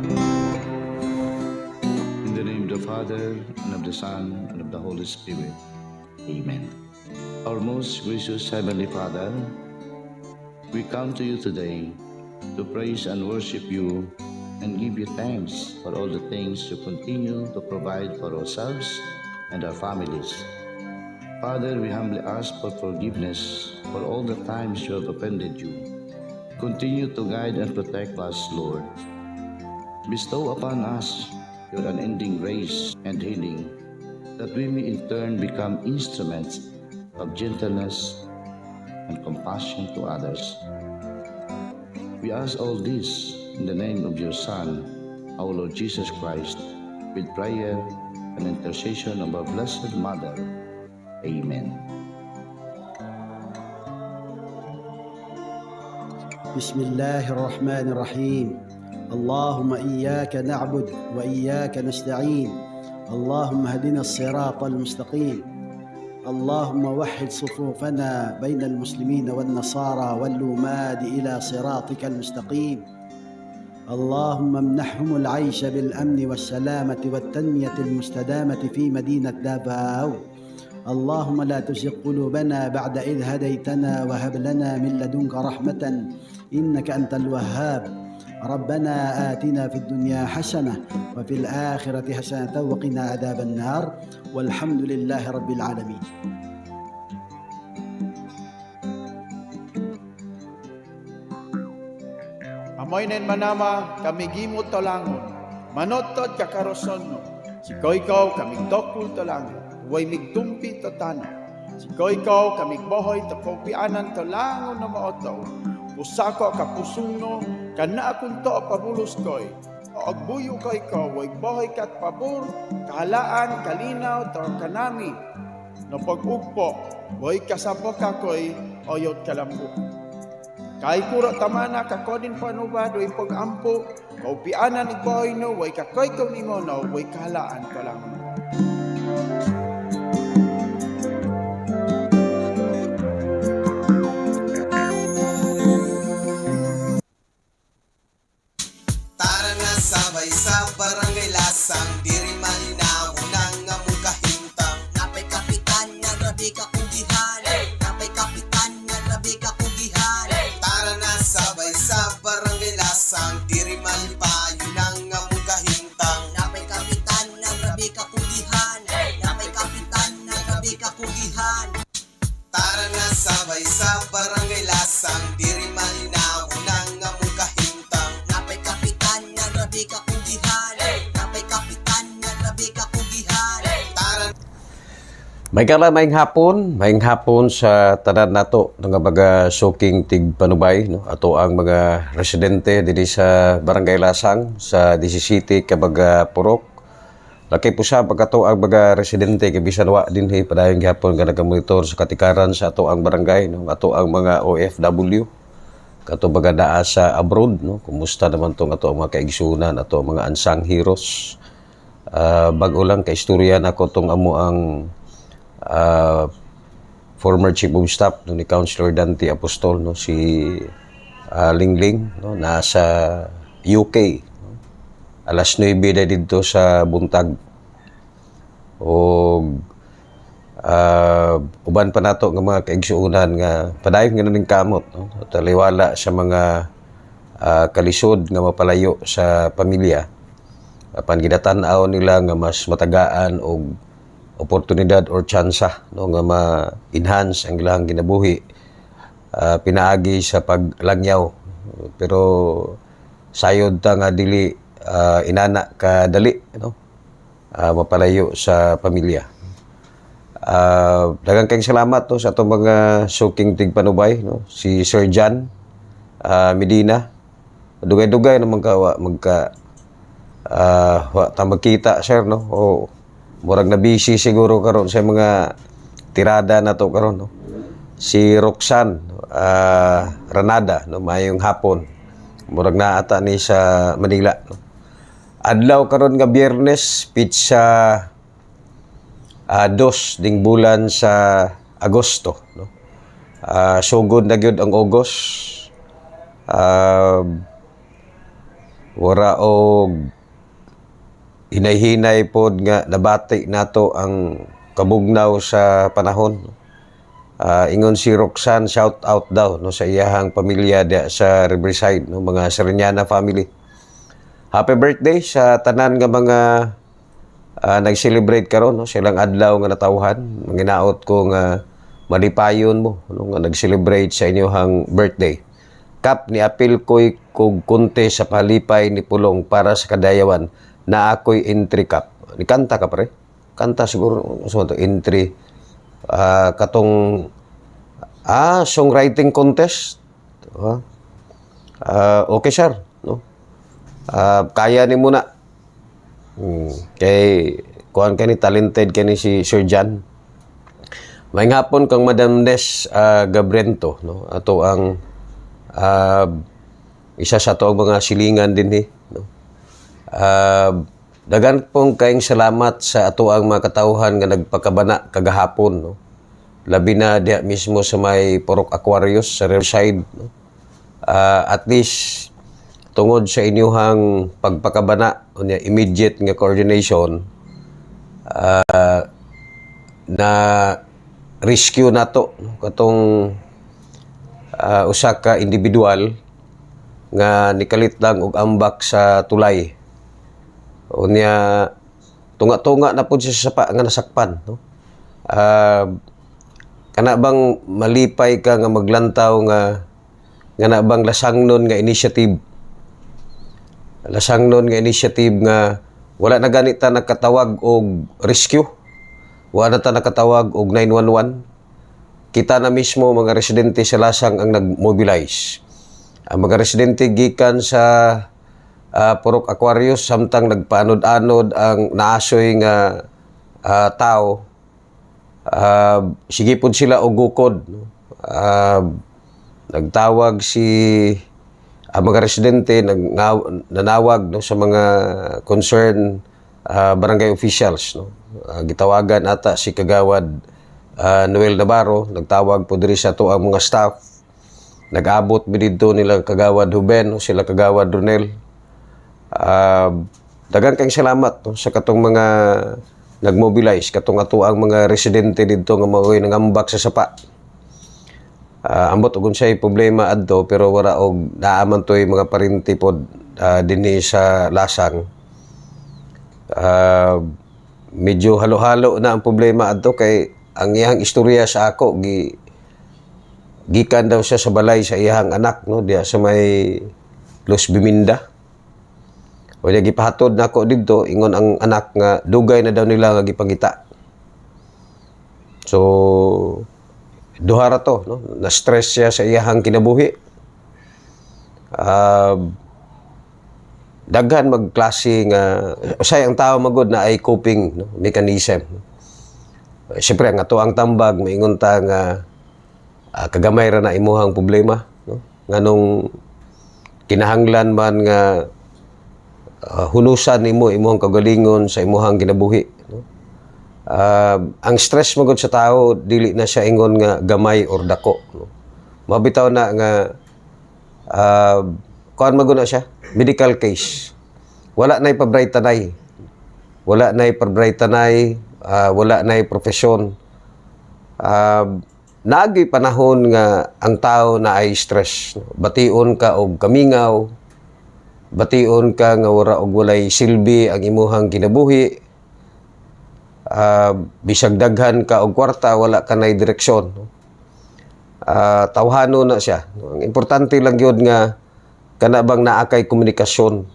In the name of the Father, and of the Son, and of the Holy Spirit. Amen. Our most gracious Heavenly Father, we come to you today to praise and worship you and give you thanks for all the things you continue to provide for ourselves and our families. Father, we humbly ask for forgiveness for all the times you have offended you. Continue to guide and protect us, Lord. Bestow upon us your unending grace and healing, that we may in turn become instruments of gentleness and compassion to others. We ask all this in the name of your Son, our Lord Jesus Christ, with prayer and intercession of our Blessed Mother. Amen. بسم الله الرحمن الرحيم. اللهم إياك نعبد وإياك نستعين. اللهم اهدنا الصراط المستقيم. اللهم وحد صفوفنا بين المسلمين والنصارى واللوماد إلى صراطك المستقيم. اللهم امنحهم العيش بالأمن والسلامة والتنمية المستدامة في مدينة دافاو. اللهم لا تزغ قلوبنا بعد إذ هديتنا وهب لنا من لدنك رحمة إنك أنت الوهاب. ربنا آتنا في الدنيا حسنة وفي الآخرة حسنة وقنا عذاب النار والحمد لله رب العالمين. Amoy nen manama kami gimot tolangon, manotod kakaroson no. Sikoy ikaw kami dokul tolangon, way migtumpi to tana. Sikoy ikaw kami bohoy to kopianan tolangon na maotaw. Pusako kapusong no, kana akong to pabulos koy. O agbuyo ko ikaw, way bohoy kat pabor, kahalaan, kalinaw, to kanami. No pag-ugpo, way kasabok kakoy, oyot kalambo. Kay kuro tamana kakodin panubado way pag-ampo, kaupianan igbohoy no, way kakoy ko nimo no, way kahalaan ko lang. Tara na sabay sa barangay lasang, diri malinaw nang among kahintang. Napay kapitan nga grabe ka kugihan, napay kapitan nga grabe ka kugihan. Tara na sabay sa barangay lasang, diri malipayo nang among kahintang. Napay kapitan nga grabe ka kugihan, napay kapitan nga grabe ka kugihan. Tara na sabay sa barangay lasang, diri malinaw nang among kahintang. Napay kapitan nga grabe ka kugihan, napay kapitan nga grabe ka kugihan. Tara. Maayong hapon sa tanan nato nga mga suking tigpanubay no, ato ang mga residente diri sa Barangay Lasang sa 17 ka mga purok. Laki po sa pagkato ang mga residente kay bisan wa dinhi padayon gyapon nga nagamonitor sa katikaran sa ato ang barangay no, ato ang mga OFW kato baga naa sa abroad no. Kumusta naman tong ato ang mga kaigsunan, ato ang mga unsung heroes. Bag-o lang ka istorya nako tong amo ang former chief of staff no, ni Councilor Dante Apostol no, si Lingling no, nasa UK no. Alas 9 na dito sa buntag o uban pa nato nga mga kaigsuunan nga padayon nga ning kamot no, taliwala sa mga kalisod nga mapalayo sa pamilya apan gidatan-aw nila nga mas matagaan og oportunidad or tsansa no, nga ma-enhance ang ilang kinabuhi pinaagi sa paglangyaw pero sayod ta nga dili inana kadali no, mapalayo sa pamilya. Daghang kayong salamat no, sa atong mga suking tigpanubay no, si Sir John Medina dugay-dugay naman ka magka wa ta magkita sir no o murag na busy siguro karon sa mga tirada na to karon no. Si Roxanne Ranada no, mayong hapon murag na ata ni sa Manila no. Adlaw karon nga Biyernes pizza 2 ding bulan sa Agosto no. Sugod na gyud ang August wara og hinay-hinay pod nga nabati nato ang kabugnaw sa panahon. Ingon si Roxanne, shout out daw no sa iyahang pamilya dia sa Riverside, no, mga Sariñana family. Happy birthday sa tanan nga mga nag-celebrate karon, no, silang adlaw nga natawhan. Manginaot ko nga malipayon mo no, nga nag-celebrate sa inyong birthday. Kap ni apil ko'y kog kunte sa palipay ni Pulong para sa kadayawan na ako'y entry cup. Ni kanta ka pare? Kanta siguro so to entry katong songwriting contest. Okay sir, no? Kaya ni muna. Kay kuan kani talented kani si Sir John. May hapon kang Madam Nes Gabrento, no? Ato ang isa sa to mga silingan din no? Dagan pong kayong salamat sa ato ang mga katauhan nga nagpakabana kagahapon, no? Labi na diya mismo sa may Purok Aquarius sa Riverside, no? At least tungod sa inyong pagpakabana o niya immediate nga coordination na rescue nato, no? Katong usa ka individual nga nikalit lang og ambak sa tulay. O niya tunga-tunga na pud siya sa sapa nga nasakpan, no? Kana bang malipay ka nga maglantaw nga na bang lasangnon nga initiative. Lasangnon nga initiative nga wala na ganita nakatawag og rescue. Wala na ta nakatawag og 911. Kita na mismo mga residente sa Lasang ang nag-mobilize. Ang mga residente gikan sa Purok Aquarius samtang nagpaanod-anod ang naasoy nga tao. Sige po sila og gukod. Nagtawag ang mga residente nanawag no, sa mga concerned barangay officials, no. Gitawagan ata si Kagawad Noel Navarro, nagtawag po diri sa to ang mga staff. Nag-abot mi didto nila Kagawad Ruben o sila Kagawad Ronel. Dagan kayong salamat no, sa katong mga nagmobilize, katong ato ang mga residente didto nga maoy nangambak sa sapa. Ambot og unsay problema adto pero wala og naaman toy mga parinti pod dinhi sa Lasang. Medyo halo-halo na ang problema adto kay ang iyang istorya sa ako gikan daw siya sa balay sa iyang anak no diya sa may Los Biminda. O diya gipahatod na ako didto ingon ang anak nga dugay na daw nila nga gipangita. So duhara to no, na-stress siya sa iyang kinabuhi. Daghan magklase nga usay ang tao magod na ay coping no, mechanism. Siyempre nga to ang tambag maingon ta nga kagamay ra na imuhang problema no, nganong kinahanglan man nga hunusan nimo imuhang kagalingon sa imuhang kinabuhi no. Ang stress magod sa tao dili na siya ingon nga gamay or dako no. Mabitaw na nga kuan magud na siya medical case. Wala nay pabright tanay. Wala nay pabright tanay, wala nay profesyon. Naagi panahon nga ang tao na ay stress. Bation ka og kamingaw. Bation ka nga wala og walay silbi ang imuhang kinabuhi. Bisag daghan ka og kwarta wala ka nay direksyon. Tawhano na siya. Ang importante lang yun nga kana bang naakay komunikasyon,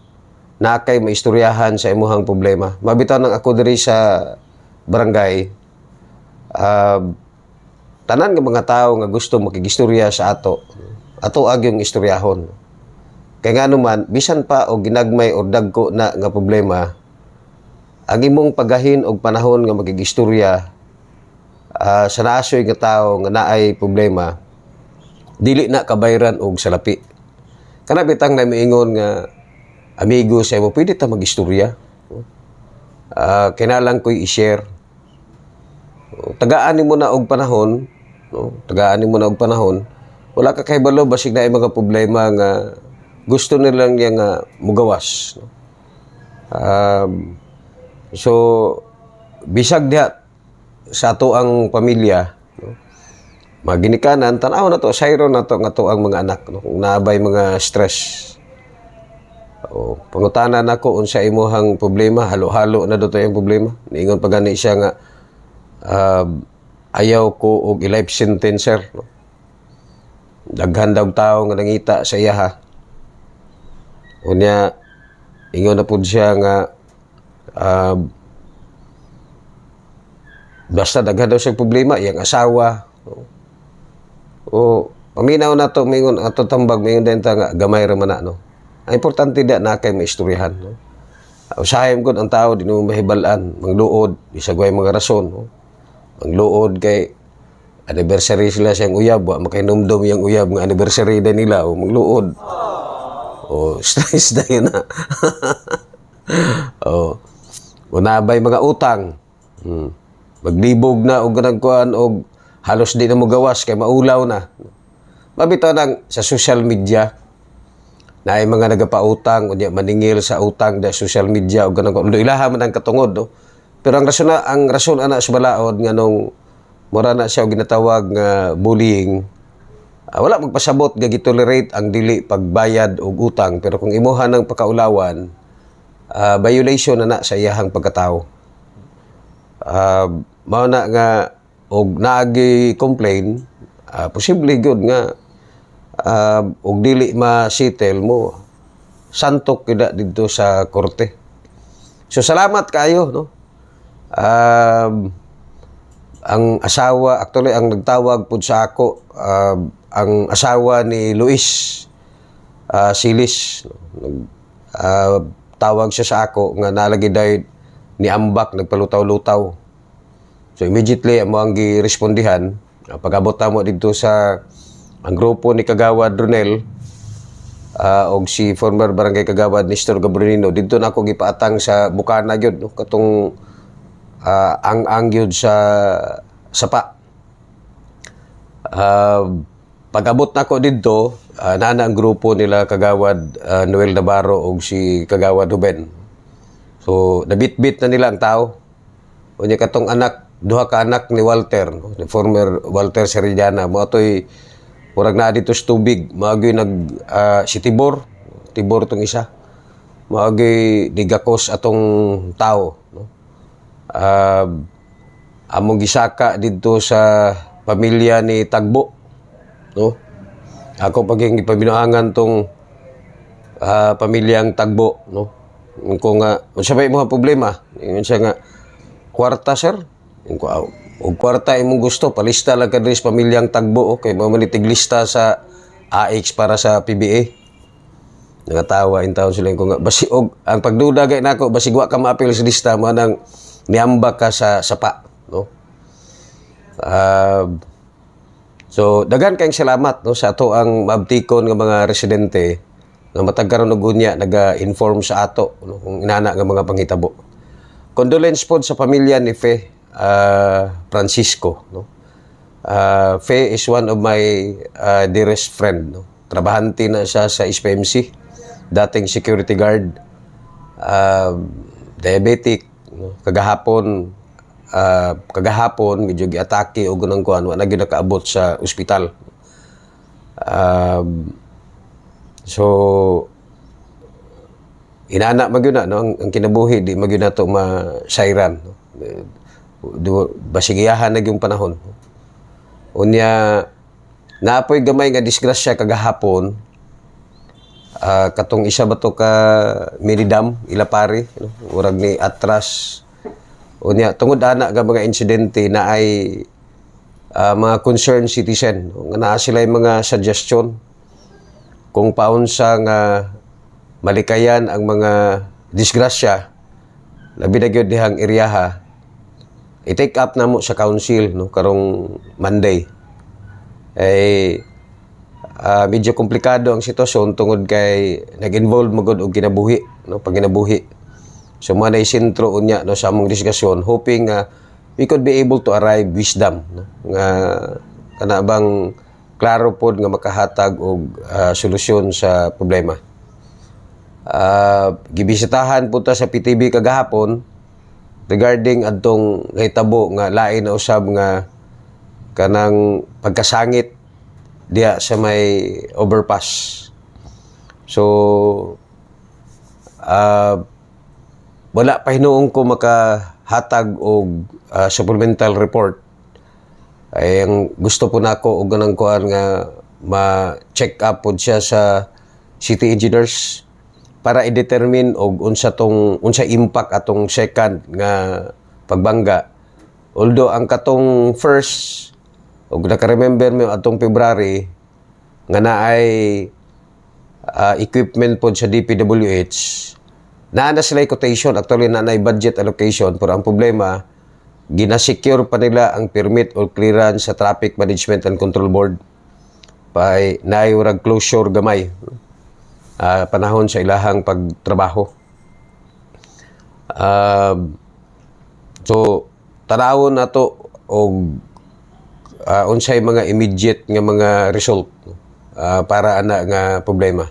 naakay maistoryahan sa imuhang problema. Mabitaw nang ako diri sa barangay, tanan nga mga tao nga gusto makigistorya sa ato ag yung istoryahon. Kaya nga naman, bisan pa o ginagmay o dagko na nga problema, ang imong pagahin og panahon nga makigistorya sa naasoy nga tao nga naay problema, dili na kabayran og salapi. Kana bitang na miingon nga amigo sa mo pwede ta magistorya. Kinalang ko'y i-share. Tagaan mo na og panahon, no? Tagaan mo na og panahon. Wala ka kahibalo basig na mga problema nga gusto nilang niya nga mugawas, no? So bisag diha sa ato ang pamilya, no? Maginikanan tan-aw na to, sayro na to nga to ang mga anak, no? Kung naabay mga stress. O pangutanan nako unsa imuhang problema, halo-halo na daw yung problema. Niingon pa gani siya nga ayaw ko og i-life sentencer, no? Daghan daw tao nga nangita sa iya ha. Unya ingon na pud siya nga basta daghan daw siya problema, iyang asawa. O paminaw na to, mingon ato tambag, mingon din ta nga gamay ra man na, no? Ang importante da na kay maistoryahan, no? Usahay mo ang tao di mo mahibalan, mangluod bisag way mga rason, no? Mangluod kay anniversary sila siyang uyab, wa makainomdom yang uyab nga anniversary din nila, o mangluod. O stress na yun na. O nabay mga utang. Maglibog na og nagkuan og halos di na mo gawas kay maulaw na. Mabitaw nang sa social media na ay mga nagapautang unya maningil sa utang da social media og ganang ilaha man ang katungod, no? Pero ang rason ana sa balaod nga nung mura na siya og ginatawag nga bullying, wala magpasabot nga gitolerate ang dili pagbayad og utang, pero kung imuha ng pakaulawan, violation na sa iyahang pagkatao. Mao na nga og naagi complain, posible gyud nga og dili ma-settle mo, santok kida dito sa korte. So salamat kayo, no? Ang asawa, actually ang nagtawag pud sa ako, ang asawa ni Luis Silis, tawag siya sa ako nga nalagi dahil ni ambak nagpalutaw-lutaw. So immediately mo ang girespondihan, pag-abot mo dito sa ang grupo ni Kagawad Ronel og si former barangay Kagawad Nestor Gabronino, dito na ako gipaatang sa bukana gyud, no? Katong ang gyud sa sapa. Pag-abot na ko dito, nana ang grupo nila Kagawad Noel Navarro og si Kagawad Ruben. So nabitbit na nila ang tao. Unya katong anak, duha ka anak ni Walter, no? Ni former Walter Seriana, mo atoy murag na dito sa tubig, maagi si Tibor tong isa, maagi digakos atong tao, no? Among gisaka dito sa pamilya ni Tagbo, no? Ako paging ipabinuangan tong pamilyang Tagbo, no? Kung unsa may mga problema, ingon siya nga kwarta sir, og kwarta imong gusto, palista lang kadiri sa pamilyang Tagbo, okay, mamanitig lista sa AX para sa PBA. Nangatawa in taon sila ko nga basi og ang pagduda gay nako basig wa ka maapil sa lista mo nang niambak ka sa sapa, no? So daghan kayong salamat, no, sa ato ang maabtikon nga mga residente nga matag karon og unya naga-inform sa ato, no, kung inana nga mga panghitabo. Condolence pod sa pamilya ni Fe Francisco, no? Fe is one of my dearest friend, no? Trabahante na siya sa SPMC, dating security guard, diabetic, no? Kagahapon medyo giatake og gunang kuan, wa na gyud nakaabot sa ospital. So inana magyud na, no, ang kinabuhi di magyud nato masayran, no? Basigiyahan na yung panahon. Unya naapoy gamay nga disgrasya kagahapon, katong isa ba to ka Miridam Ilapari, no? Urag ni atras. Unya tungod ana nga mga insidente na ay mga concerned citizen, no? Nga naa sila mga suggestion kung paunsa nga malikayan ang mga disgrasya labi na gyud dihang eryaha, i-take up na mo sa council, no, karong Monday. Medyo komplikado ang sitwasyon tungod kay nag-involve magod og kinabuhi, no, pag kinabuhi. So mo na isentro unya, no, sa among diskusyon, hoping we could be able to arrive wisdom, no, nga kana bang klaro pod nga makahatag og solusyon sa problema. gibisitahan punta sa PTB kagahapon regarding adtong nahitabo nga lain na usab nga kanang pagkasangit diya sa may overpass. So wala pa hinuong ko makahatag og supplemental report. Ay ang gusto po nako og ganang kuan nga ma-check up pod siya sa city engineers para i-determine og unsa impact atong second nga pagbangga. Although ang katong first og naka-remember mo atong February nga naay equipment pod sa DPWH, naa na sila quotation, actually naa na budget allocation, pero ang problema ginasecure pa nila ang permit or clearance sa Traffic Management and Control Board pa naayurag closure gamay panahon sa ilahang pagtrabaho. So tanawon nato og unsay mga immediate nga mga result para ana nga problema.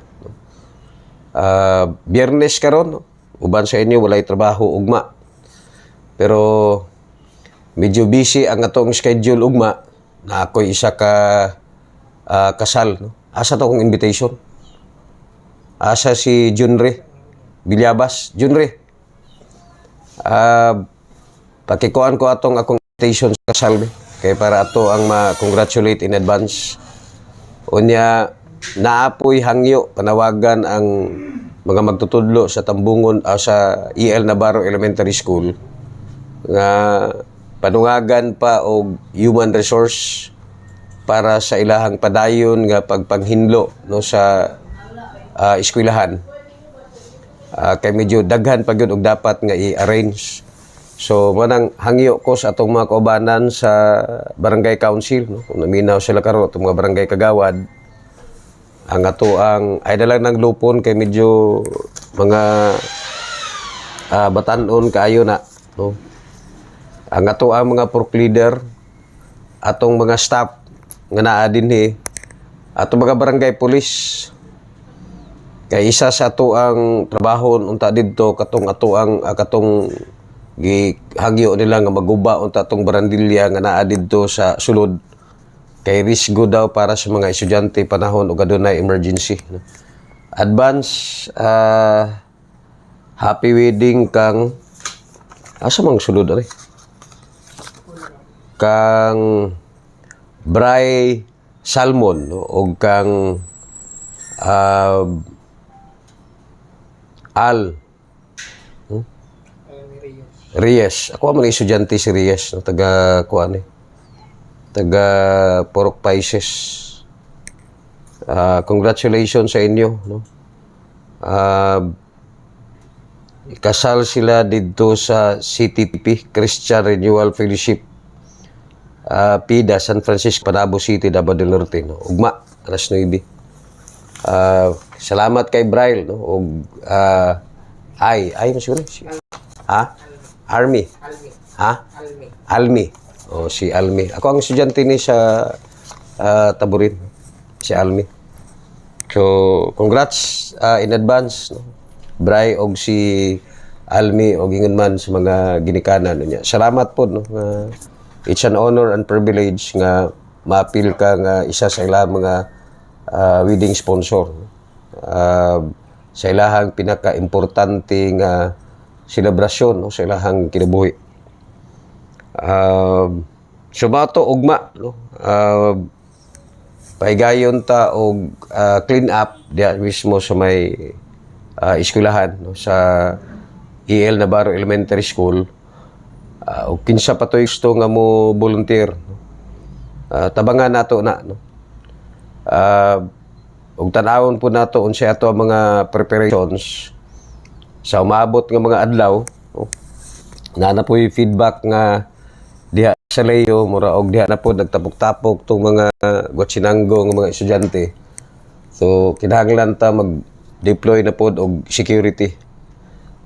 Biyernes karon, uban sa inyo walay trabaho ugma. Pero medyo busy ang atong schedule ugma na ako'y isa ka kasal. No? Asa to kong invitation? Asa si Junre Bilyabas. Junre, pakikuan ko atong akong invitation sa kasal. Kaya para ato ang ma-congratulate in advance. Unya, naapoy hangyo, panawagan ang mga magtutudlo sa Tambungon, sa EL Navarro Elementary School nga panungagan pa og human resource para sa ilahang padayon nga pagpanghinlo no sa eskwelahan. Kay medyo daghan pa gyud og dapat nga i-arrange. So manang hangyo ko sa atong mga kaubanan sa barangay council no, kung naminaw sila karon atong mga barangay kagawad, ang ato ang ay dalang ng lupon kay medyo mga batanon kaayo na no. Ang ato ang mga pork leader, atong mga staff nga naa dinhi, atong mga barangay police, kay isa sa ato ang trabaho unta didto katong ato ang katong gihagyo nila nga maguba unta atong barandilya nga naa didto sa sulod, kay risgo daw para sa mga estudyante panahon og adunay emergency. Advance happy wedding kang asa mang sulod ari? Kang Bray Salmon no? O kang Al Reyes. Ako ang mga estudyante si Reyes, no? Taga kuan taga Purok Paises. Congratulations sa inyo, no? Ikasal sila dito sa CTP, Christian Renewal Fellowship, PIDA, San Francisco, Panabo City, Davao del Norte. No? Ugma, alas 9. Salamat kay Braille. No? Og, masiguro? Ha? Army. Ha? Almi. O, si Almi. Ako ang estudyante ni sa Taburin. Si Almi. So, congrats in advance. No? Bray og si Almi og ingon man sa mga ginikanan niya. Salamat po no. It's an honor and privilege nga maapil ka nga isa sa ilang mga wedding sponsor. Sa ilahang pinaka-importante nga selebrasyon no, sa ilahang kinabuhi. Sumato ugma no. Paigayon ta og clean up diya mismo sa may eskwelahan no, sa EL Navarro Elementary School. O kinsa pa to gusto nga mo volunteer no? Tabangan nato na no. Og tanawon po nato unsay ato ang mga preparations sa umabot nga mga adlaw no? Na po yung feedback nga diha sa layo mura og diha na po nagtapok-tapok tong mga gotsinanggo nga mga estudyante. So kinahanglan ta mag-deploy na po og security.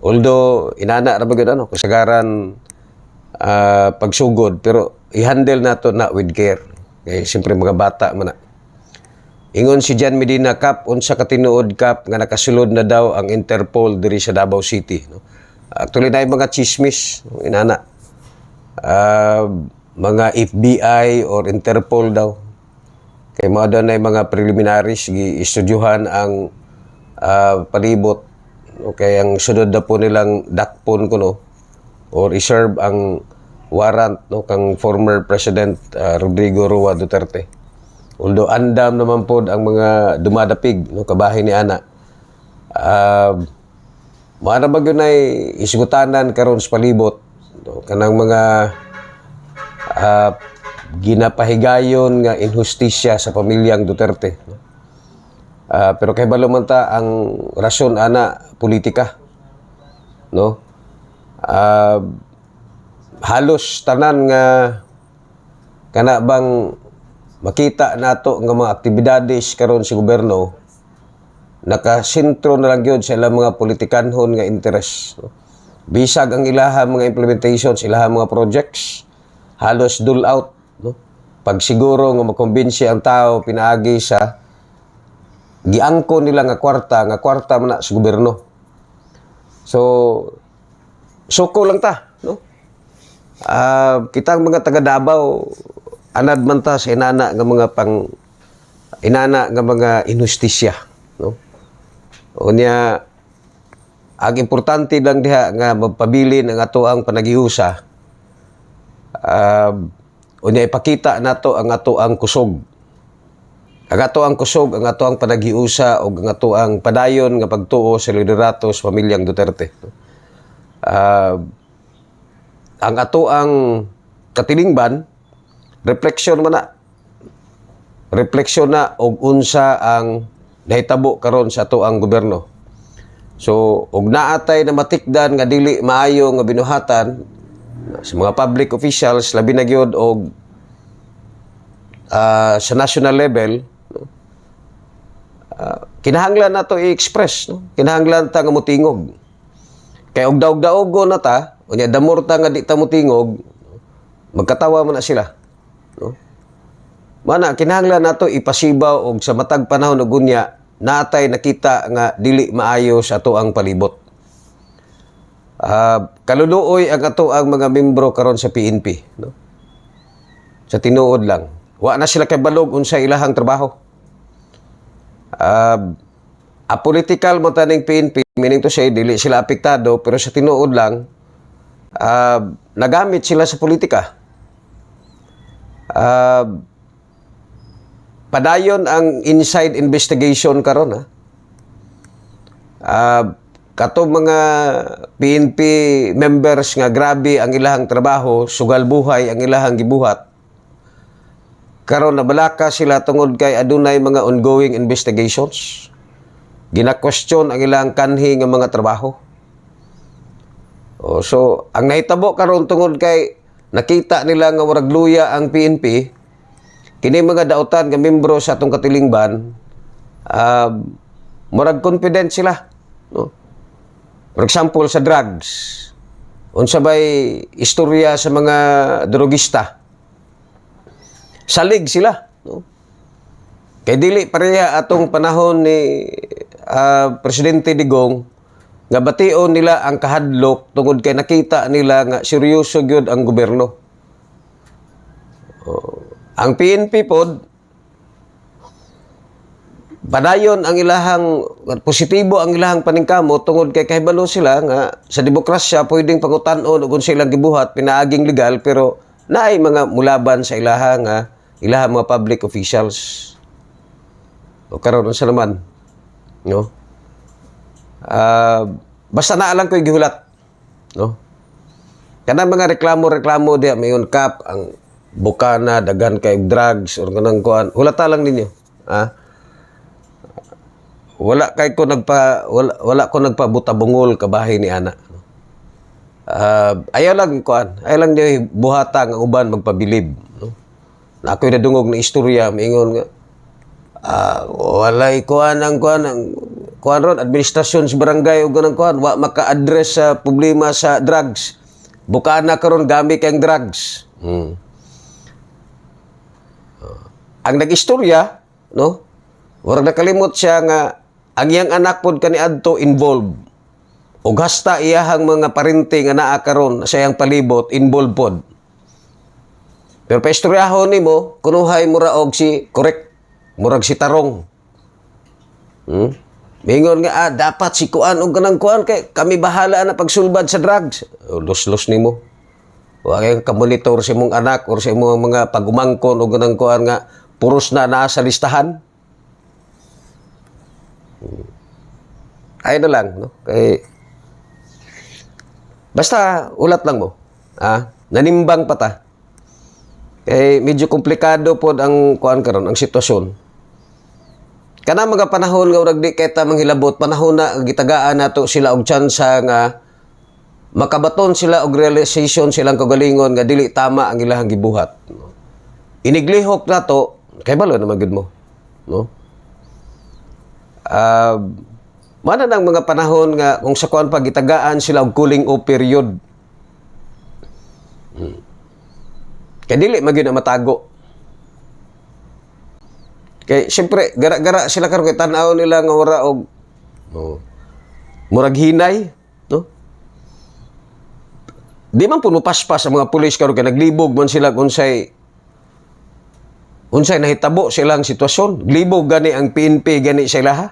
Although inana ra ba gyud ano kasagaran pagsugod, pero i-handle nato na with care. Kaya siyempre mga bata man na. Ingon si Jan Medina, Kap, unsa ka tinuod, Kap, nga nakasulod na daw ang Interpol diri sa Davao City. No? Actually, na mga chismis, no? Inana. Mga FBI or Interpol daw. Kaya mga doon ay mga preliminaries, gi-istudyuhan ang palibot. Okay, ang sunod na po nilang dakpon ko, no? Or iserve ang warrant, no? Kang former President Rodrigo Roa Duterte. Although andam naman po ang mga dumadapig, no? Kabahin ni Ana. Maana ba yun ay isgutanan karon sa palibot, no? Kanang mga ginapahigayon nga inhustisya sa pamilyang Duterte, no? Pero kay balo man ta ang rason ana politika, no? Halos tanan nga kana bang makita nato nga mga aktibidades karon sa gobyerno nakasentro na lang gyud sa ilang mga politikanhon nga interes, no? Bisag ang ilahang mga implementations, ilahang mga projects halos dole out, no? Pag siguro nga makumbinsi ang tao pinaagi sa giangko nila nga kwarta man na sa gobyerno. So suko lang ta, no? Kitang mga taga Davao anad man ta sa inana nga mga inhustisya, no? Unya ang importante lang diha nga magpabilin ang ato ang panagihusa. Unya ipakita nato ang ato ang kusog. Ang ato ang kusog, ang ato ang panagiusa o ang ato ang padayon nga pagtuo sa liderato sa pamilyang Duterte. Ang ato ang katilingban, refleksyon na og unsa ang nahitabo karon sa ato ang gobyerno. So, og naatay na matikdan nga dili maayo nga binuhatan sa mga public officials labi na gyud og sa national level, kinahanglan nato i-express, no? Kinahanglan ta nga mutingog. Kay og daog-daogo na ta, unya damor ta nga di ta mutingog, magkatawa man na sila, no? Mana kinahanglan nato ipasibaw og sa matag panahon og unya natay nakita nga dili maayo sa ato ang palibot. Kaluluoy ang ato ang mga membro karon sa PNP, no? Sa tinuod lang, wa na sila kay balog unsa ilahang trabaho. Apolitical mo taning PNP, meaning to say dili sila apektado, pero sa tinuod lang nagamit sila sa politika. Padayon ang inside investigation karon, kato mga PNP members nga grabe ang ilahang trabaho, sugal buhay ang ilahang gibuhat. Karon nabalaka sila tungod kay adunay mga ongoing investigations. Gina-question ang ilang kanhi nga mga trabaho. So, ang nahitabo karon tungod kay nakita nila nga warag luya ang PNP, kini mga dautan nga membro sa atong katilingban, murag confident sila, no? For example, sa drugs, unsa bay istorya sa mga drogista, salig sila, no? Kay dili pareha atong panahon ni Presidente Digong nga bation nila ang kahadlok tungod kay nakita nila nga seryoso gyud ang gobyerno. Ang PNP pod padayon ang ilahang positibo ang ilahang paningkamot tungod kay kahibalo sila nga sa demokrasya pwedeng pangutan-on ug unsa ilang gibuhat pinaaging legal, pero naay mga mulaban sa ilahang mga public officials. O karon unsa naman, no? Basta naa lang ko'y gihulat, no? Kanang mga reklamo diya mayon, Kap, ang bukana daghan kay drugs or kanang kuan, hulata lang ninyo, wala ko nagpabuta-bungol kabahay ni ana. Ayaw lang niyo buhata nga uban magpabilib, no? Na ako'y nadungog na istorya maingon nga walay kuan ron administrasyon sa barangay ug ganang kuan wa maka-address sa problema sa drugs. Bukana karon gamit kay drugs. Ang nag-istorya, no? Murag nakalimot siya nga ang iyang anak pod kaniadto involved. Ug hasta iyahang mga parente nga naa karon sa iyang palibot involved pod. Pero paistoryahon nimo kunuhay mura og si correct murag si tarong. Mingon nga dapat si kuan og kanang kuan kay kami bahala na pagsulbad sa drugs. Los-los nimo. Wa kay ka monitor sa imong anak or sa imong mga pagumangkon og kanang kuan nga puros na naa sa listahan. Ay na lang, no? Kay basta ulat lang mo. Nanimbang pa ta. Kay medyo komplikado pod ang kuan karon, ang sitwasyon. Kana mga panahon nga urag di kita manghilabot, panahon na gitagaan nato sila og tsansa nga makabaton sila og realization silang kagalingon nga dili tama ang ilahang gibuhat. Iniglihok nato kay balo naman gud mo, no? Mana nang mga panahon nga kung sa kuan pagitagaan sila og cooling off period. Kay dili magyud na matago. Kay siyempre gara-gara sila karon kay tan-aw nila nga wala og murag hinay, no? Di man puno paspas sa mga pulis karon kay naglibog man sila unsay nahitabo silang sitwasyon. Glibog gani ang PNP gani sa ilaha.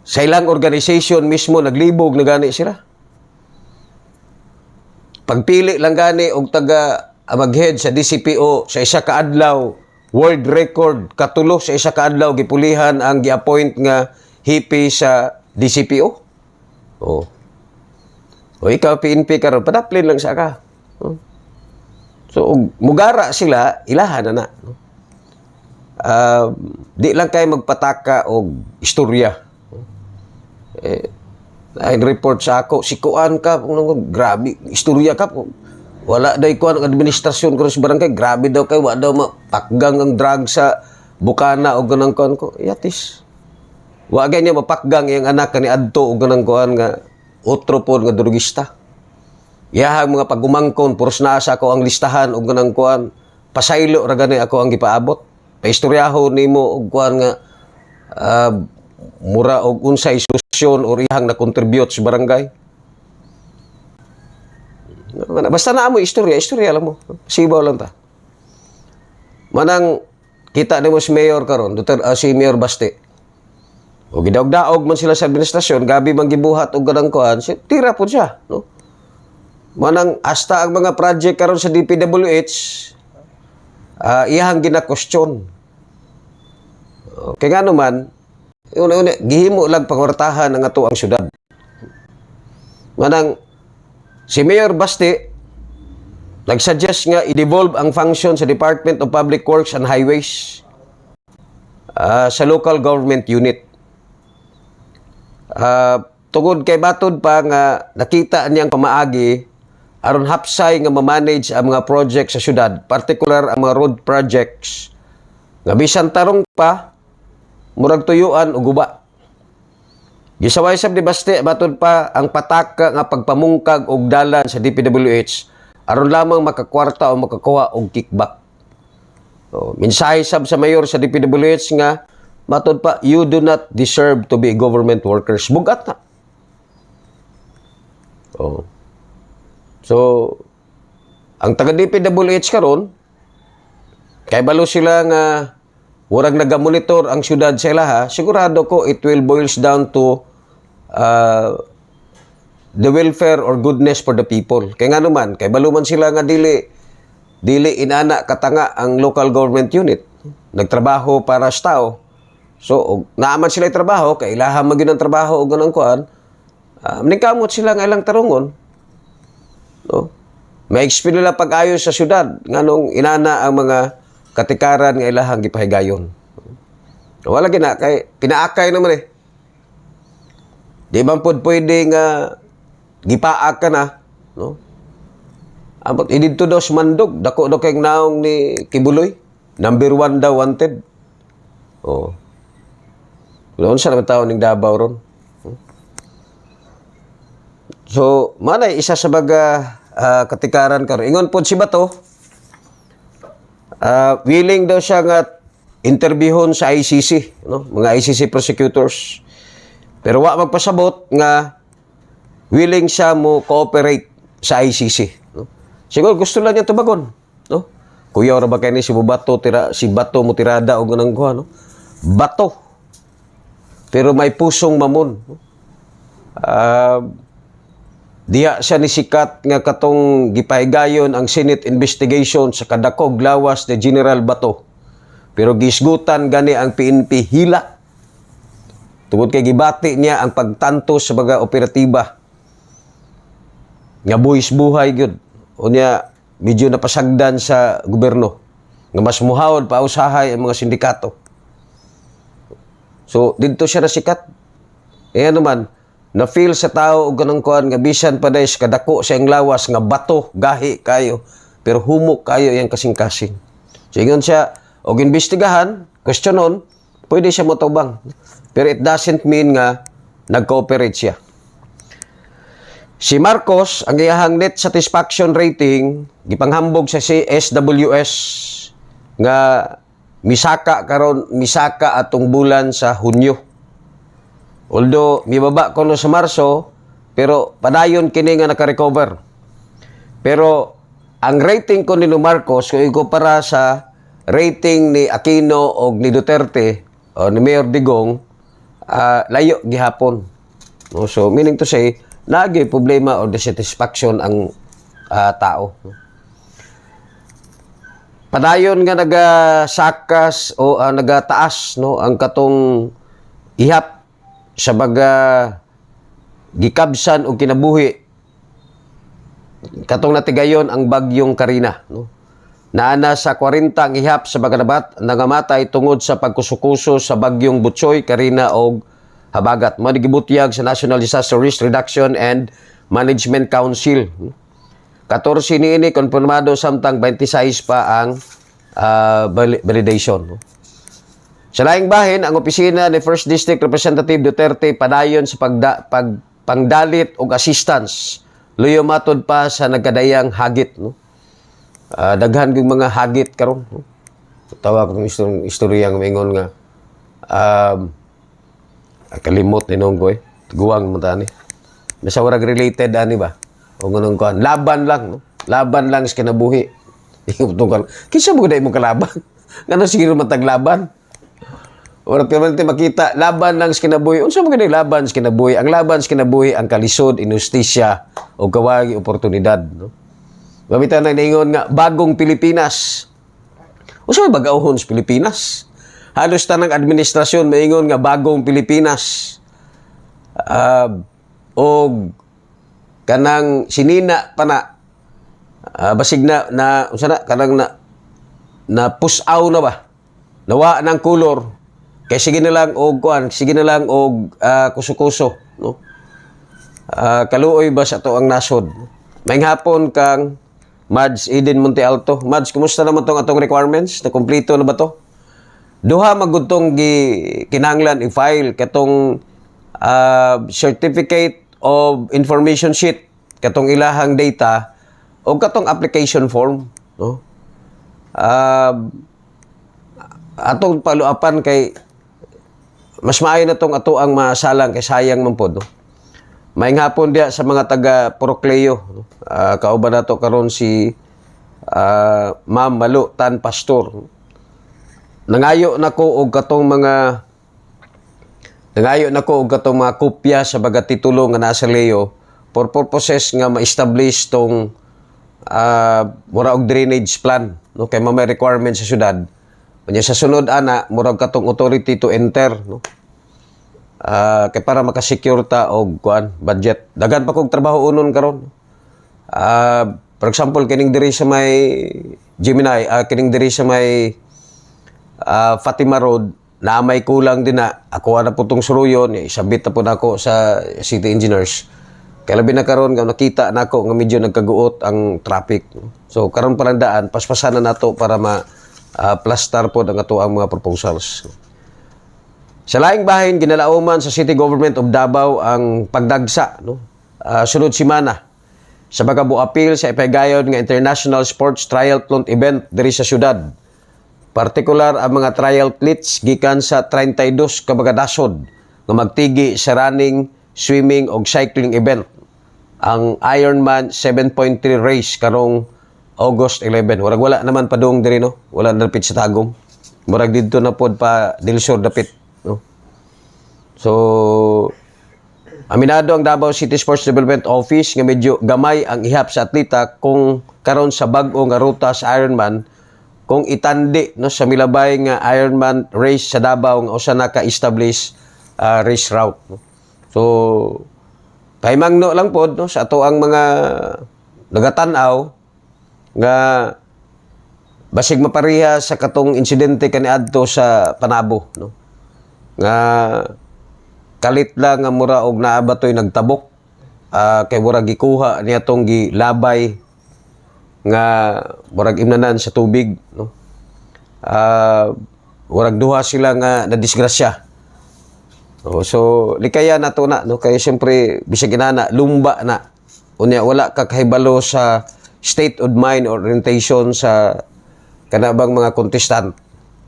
Sa ilang organization mismo naglibog na gani sila. Pagpili lang gani og taga mag-head sa DCPO sa isa ka adlaw, world record katulo sa isa ka adlaw gipulihan ang gi-appoint nga hipi sa DCPO. O ikaw PNP karon padaplin lang sa ka. So mugara sila ilahan na. Di lang kay magpataka og istorya. Ay report sa ako si kuan ka grabe istorya ka wala daw kuan ang administrasyon ko sa barangay grabe daw kay wa daw mapakgang ang drug sa bukana og ganang kuan ko yatis wa gay niya mapakgang iyang anak ni adto og ganang kuan nga otro pod nga drugista iyahang mga pagumangkon puros naa sa ako ang listahan og ganang kuan pasaylo ra gani ako ang gipaabot paistoryahon nimo og kuan nga mura og unsay solusyon o iyang na-contribute sa barangay. Basta na mo istorya lang mo. Sibaw lang ta. Manang kita nimo si Mayor karon, si Mayor Baste. O gidaog-daog man sila sa administrasyon, gabi man gibuhat og ganang kuan, tira po siya, no? Manang hasta ang mga project karon sa DPWH iyang gina-question. Kaya nga naman, una gihimo lang pangwartahan ang ato ang syudad. Manang si Mayor Baste nagsuggest nga i-devolve ang function sa Department of Public Works and Highways sa local government unit. Tungod kay batod pa nga nakita niyang pamaagi aron hapsay nga ma-manage ang mga project sa syudad, particular ang mga road projects nga bisan tarong pa murag tuyuan o guba. Gisaway sab ni Baste batod pa ang pataka nga pagpamungkag og dalan sa DPWH aron lamang makakwarta o makakuha og kickback. So, mensahe sab sa mayor sa DPWH nga matod pa you do not deserve to be government workers. Bugat na. So ang taga DPWH karon kay balo sila nga murag nagamonitor ang syudad sa ilaha, sigurado ko it will boils down to the welfare or goodness for the people. Kaya nga naman, kay baluman sila nga dili inana katanga ang local government unit. Nagtrabaho para sa tao. So, naaman sila yung trabaho, kay ilaha magin ang trabaho o ganang kuan, maningkamot sila nga ilang tarungon. No? May experience nila pag-ayos sa syudad, nga nung inana ang mga katikaran nga ilahang gipahigayon. Wala gina kay pinaakay naman eh. Di man pod pwede nga gipaak ka na, no? Amot ididto daw sa Mandog, dako daw kay naong ni Kibuloy, number 1 daw wanted. Doon sa naman tao ning Davao ron. So, manay isa sa baga katikaran karon. Ingon pod si Bato, willing daw siya nga interviewon sa ICC, no? Mga ICC prosecutors. Pero wa magpasabot nga willing siya mo cooperate sa ICC, no? Siguro gusto lang niya tubagon, no? Kuya ora ba kay ni si Bato si Bato mo tirada og ganang kuha, no? Bato. Pero may pusong mamon, no? Diya siya ni sikat nga katong gipahigayon ang Senate investigation sa kadakog lawas ni General Bato. Pero gisgutan gani ang PNP hila. Tungod kay gibati niya ang pagtanto sa mga operatiba. Nga buhis buhay gyud. Unya medyo napasagdan sa gobyerno nga mas muhawod pa usahay ang mga sindikato. So didto siya nasikat. Naman na-feel sa tao og ganang kuan nga bisan pa dahil kadako sa iyang lawas nga bato, gahi kayo, pero humok kayo yang kasing-kasing. So ingon siya, og imbestigahan, questionon, pwede siya motubang. Pero it doesn't mean nga nag-cooperate siya. Si Marcos, ang iyahang net satisfaction rating, gipanghambog sa SWS nga misaka atong bulan sa Hunyo. Although, mibaba ko no sa Marso, pero padayon kini nga naka-recover. Pero, ang rating ko ni Marcos, kung ikumpara sa rating ni Aquino o ni Duterte, o ni Mayor Digong, layo gihapon. No? So, meaning to say, nagi problema o dissatisfaction ang tao. Padayon nga nagasakas o nagataas, no, ang katong ihap sa baga gikabsan o kinabuhi katong natigayon ang bagyong Karina, no? Naana sa 40 ang ihap sa baga nangamatay tungod sa pagkusukuso sa bagyong Butsoy, Karina o Habagat. Manigibutyag sa National Disaster Risk Reduction and Management Council. 14 niini konfirmado samtang 26 pa ang validation, no? Sa laing bahin, ang opisina ni First District Representative Duterte padayon sa pangdalit o assistance. Luyo matod pa sa nagkadayang hagit, no? Daghan yung mga hagit karon, no? Tawag ko ng istorya ng mingon nga kalimot ni nung ko guwang mo tani. Nasa warag related ani ba? O ngunong kuan, laban lang, no? Laban lang sa kinabuhi. Kinsa mo gud mo kalaban? Ngano siguro mataglaban? Ora permanente makita laban lang sa kinabuhi. Unsa mo gani laban sa kinabuhi? Ang laban sa kinabuhi ang kalisod, inustisya o kawagi oportunidad, no? Gamitan na ningon nga bagong Pilipinas. Unsa may bag-ohon sa Pilipinas? Halos tanang administrasyon maingon nga bagong Pilipinas. O kanang sinina pa na basig na unsa na kanang na pusaw na ba? Nawa ng kulor. Kaya sige na lang og kuan, sige na lang og kuso-kuso, no? Kaluoy ba sa to ang nasod? Maayong hapon kang Mads Eden Monte Alto. Mads, kumusta naman tong atong requirements? Na kompleto na ba to? Duha magudtong kinahanglan i-file katong certificate of information sheet, katong ilahang data o katong application form, no? Atong paluapan kay mas maayo na tong ato ang masalang kay sayang man pod, no? Maayong hapon dia sa mga taga Procleo, no? Kauban nato karon si Ma'am Malu Tan Pastor. Nangayo nako og katong mga kopya sa baga titulo nga nasa Leo for purposes nga ma-establish tong mura og drainage plan, no? Kay may requirements sa syudad. Kanya sa sunod ana murag katong authority to enter, no? Kay para makasecure ta og kuan budget. Daghan pa kog trabaho unon karon. For example kining diri sa may Gemini, kining diri sa may Fatima Road na may kulang din na ako na po itong suruyon, isabit na po na ako sa city engineers. Kaya labi na karon nga nakita na ako nga medyo nagkaguot ang traffic. So karon pa lang daan, paspasan na nato para ma-plastar po ang ato ang mga proposals. Sa laing bahin, ginalauman sa City Government of Davao ang pagdagsa, no? Sunod simana sa pagkabu-apil sa ipahigayon nga International Sports Triathlon Event diri sa syudad. Partikular ang mga triathletes gikan sa 32 ka mga nasod nga magtigi sa running, swimming o cycling event. Ang Ironman 7.3 race karong August 11. Wala naman pa doong diri, no? Wala na dapit sa tagom. Murag dito na pod pa Dilsur dapit, no? So, aminado ang Davao City Sports Development Office nga medyo gamay ang ihap sa atleta kung karon sa bag-o nga ruta sa Ironman kung itandi, no, sa milabay nga Ironman race sa Davao nga usa na ka-establish race route, no? So, pahimangno lang pod, no, sa ato ang mga nagatan-aw nga basig mapariha sa katong insidente kaniadto sa Panabo, no? Nga kalit lang nga mura og naabatoy nagtabok, kay murag gikuha niya tong gilabay nga murag imnanan sa tubig, no? Murag duha sila nga nadisgrasya. So likaya nato na, no, kay siyempre bisag inana lumba na unya wala ka kahibalo sa state of mind or orientation sa kanabang mga contestant.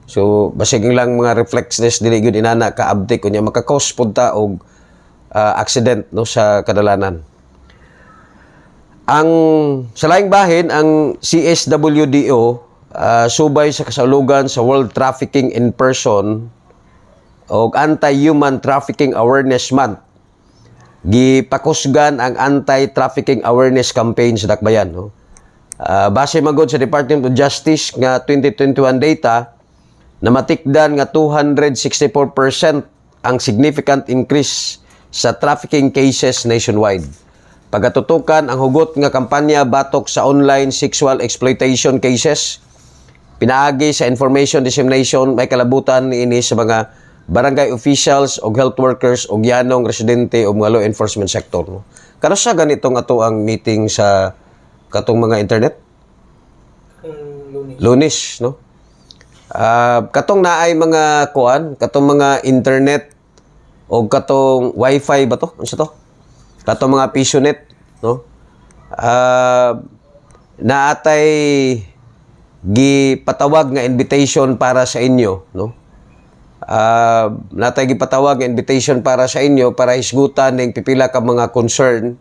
So basig lang mga reflexes dili gyud inana kaabtik unya maka-cause pud ta og accident, no, sa kadalanan. Ang sa laing bahin ang CSWDO subay sa kasaulugan sa World Trafficking in Person o Anti-Human Trafficking Awareness Month, gipakusgan ang Anti-Trafficking Awareness Campaign sa Dakbayan, no? Base magod sa Department of Justice nga 2021 data, namatikdan nga 264% ang significant increase sa trafficking cases nationwide. Pagatutukan ang hugot nga kampanya batok sa online sexual exploitation cases, pinaagi sa information dissemination may kalabutan niini sa mga barangay officials o health workers o yanong residente o mga law enforcement sector, no? Kano sa ganitong ato ang meeting sa katong mga internet? Lunes, no? Katong naay mga kuan, katong mga internet o katong wifi ba to? Ano sa to? Katong mga Pisonet, no? Naatay gipatawag nga invitation para sa inyo, no? Natay gipatawag nga invitation para sa inyo para hisgutan ning pipila ka mga concern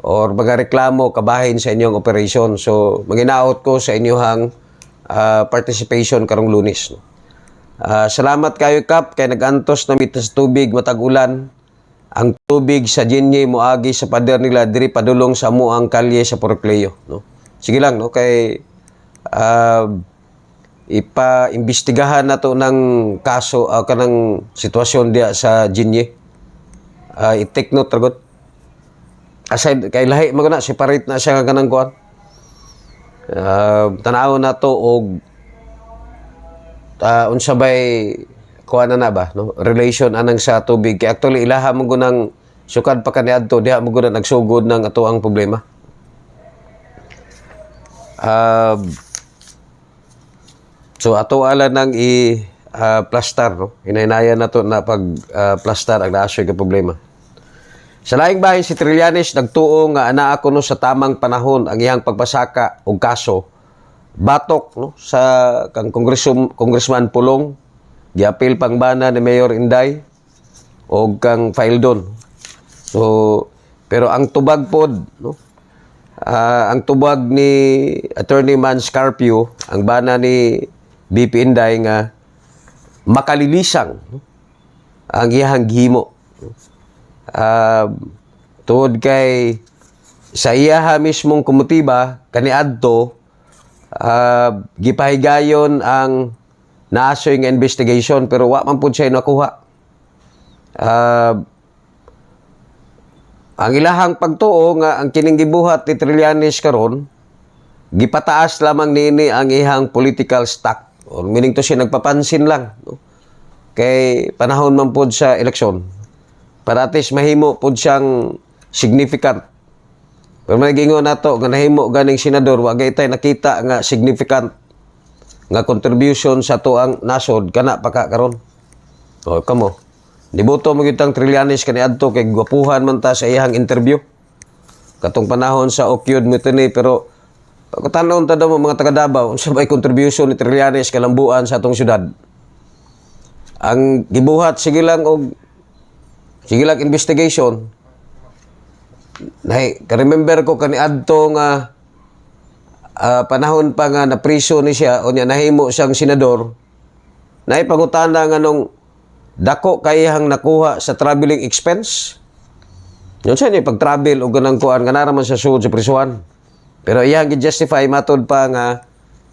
or mga reklamo kabahin sa inyong operation. So, manginaot ko sa inyohang participation karong Lunes, no? Salamat kayo, Kap, kay nagantos na mitas tubig matag ulan. Ang tubig sa Jenye moagi sa pader nila diri padulong sa amuang kalye sa Porocleo, no? Sige lang, no, kay ipa-imbestigahan nato ng kaso kanang sitwasyon diya sa Jenye. I-take note ragot. Aside kay lahi maguna separate na siya kanang kuan. Tanaw na to og unsa bay kuan na ba, no, relation anang sa tubig kay actually ilaha mo gunang sukad pa kaniadto diha mo gunang nagsugod ng ato ang problema. So ato ala nang plaster, no, hinaynayan nato na pag plaster ang naasoy ka problema. Sa laing bahin si Trillanes nagtuo nga anaa kuno sa tamang panahon ang iyang pagpasaka og kaso batok, no, sa kang Congressman Pulong giapil pangbana ni Mayor Inday o kang Faildon. So pero ang tubag pod, no, ang tubag ni Attorney Man Scarpio, ang bana ni BP Inday nga makalilisang, no, ang iyang gihimo. Tungod kay sa iyaha mismong kumutiba kaniadto gipahigayon ang naasoy nga investigation pero wa man pud siya nakuha. Ang ilahang pagtuo nga ang kining gibuhat ni Trillanes karon gipataas lamang niini ang ihang political stock, or meaning to siya nagpapansin lang, no? Kay panahon man pud sa eleksyon para at least mahimo pud siyang significant. Pero nagingon nato nga nahimo ganing senador wa gaytay nakita nga significant nga contribution sa tuang nasod kana pa karon. O kamo, diboto mo gyud tang Trillanes kaniadto kay gwapuhan man ta sa iyang interview. Katong panahon sa Okyod Mutiny pero Pagkatanon ta daw mo mga taga Davao, unsa bay contribution ni Trillanes kalambuan sa atong syudad. Ang gibuhat sige lang investigation. Ka-remember ko kaniadto nga panahon pa nga na prison ni siya o niya nahimo siyang senador. Naipangutana nga nung dako kayang nakuha sa traveling expense. Yun siya niya pag-travel o ganang kuan nga naraman sa suod sa prisuhan. Pero iyang gi-justify matod pa nga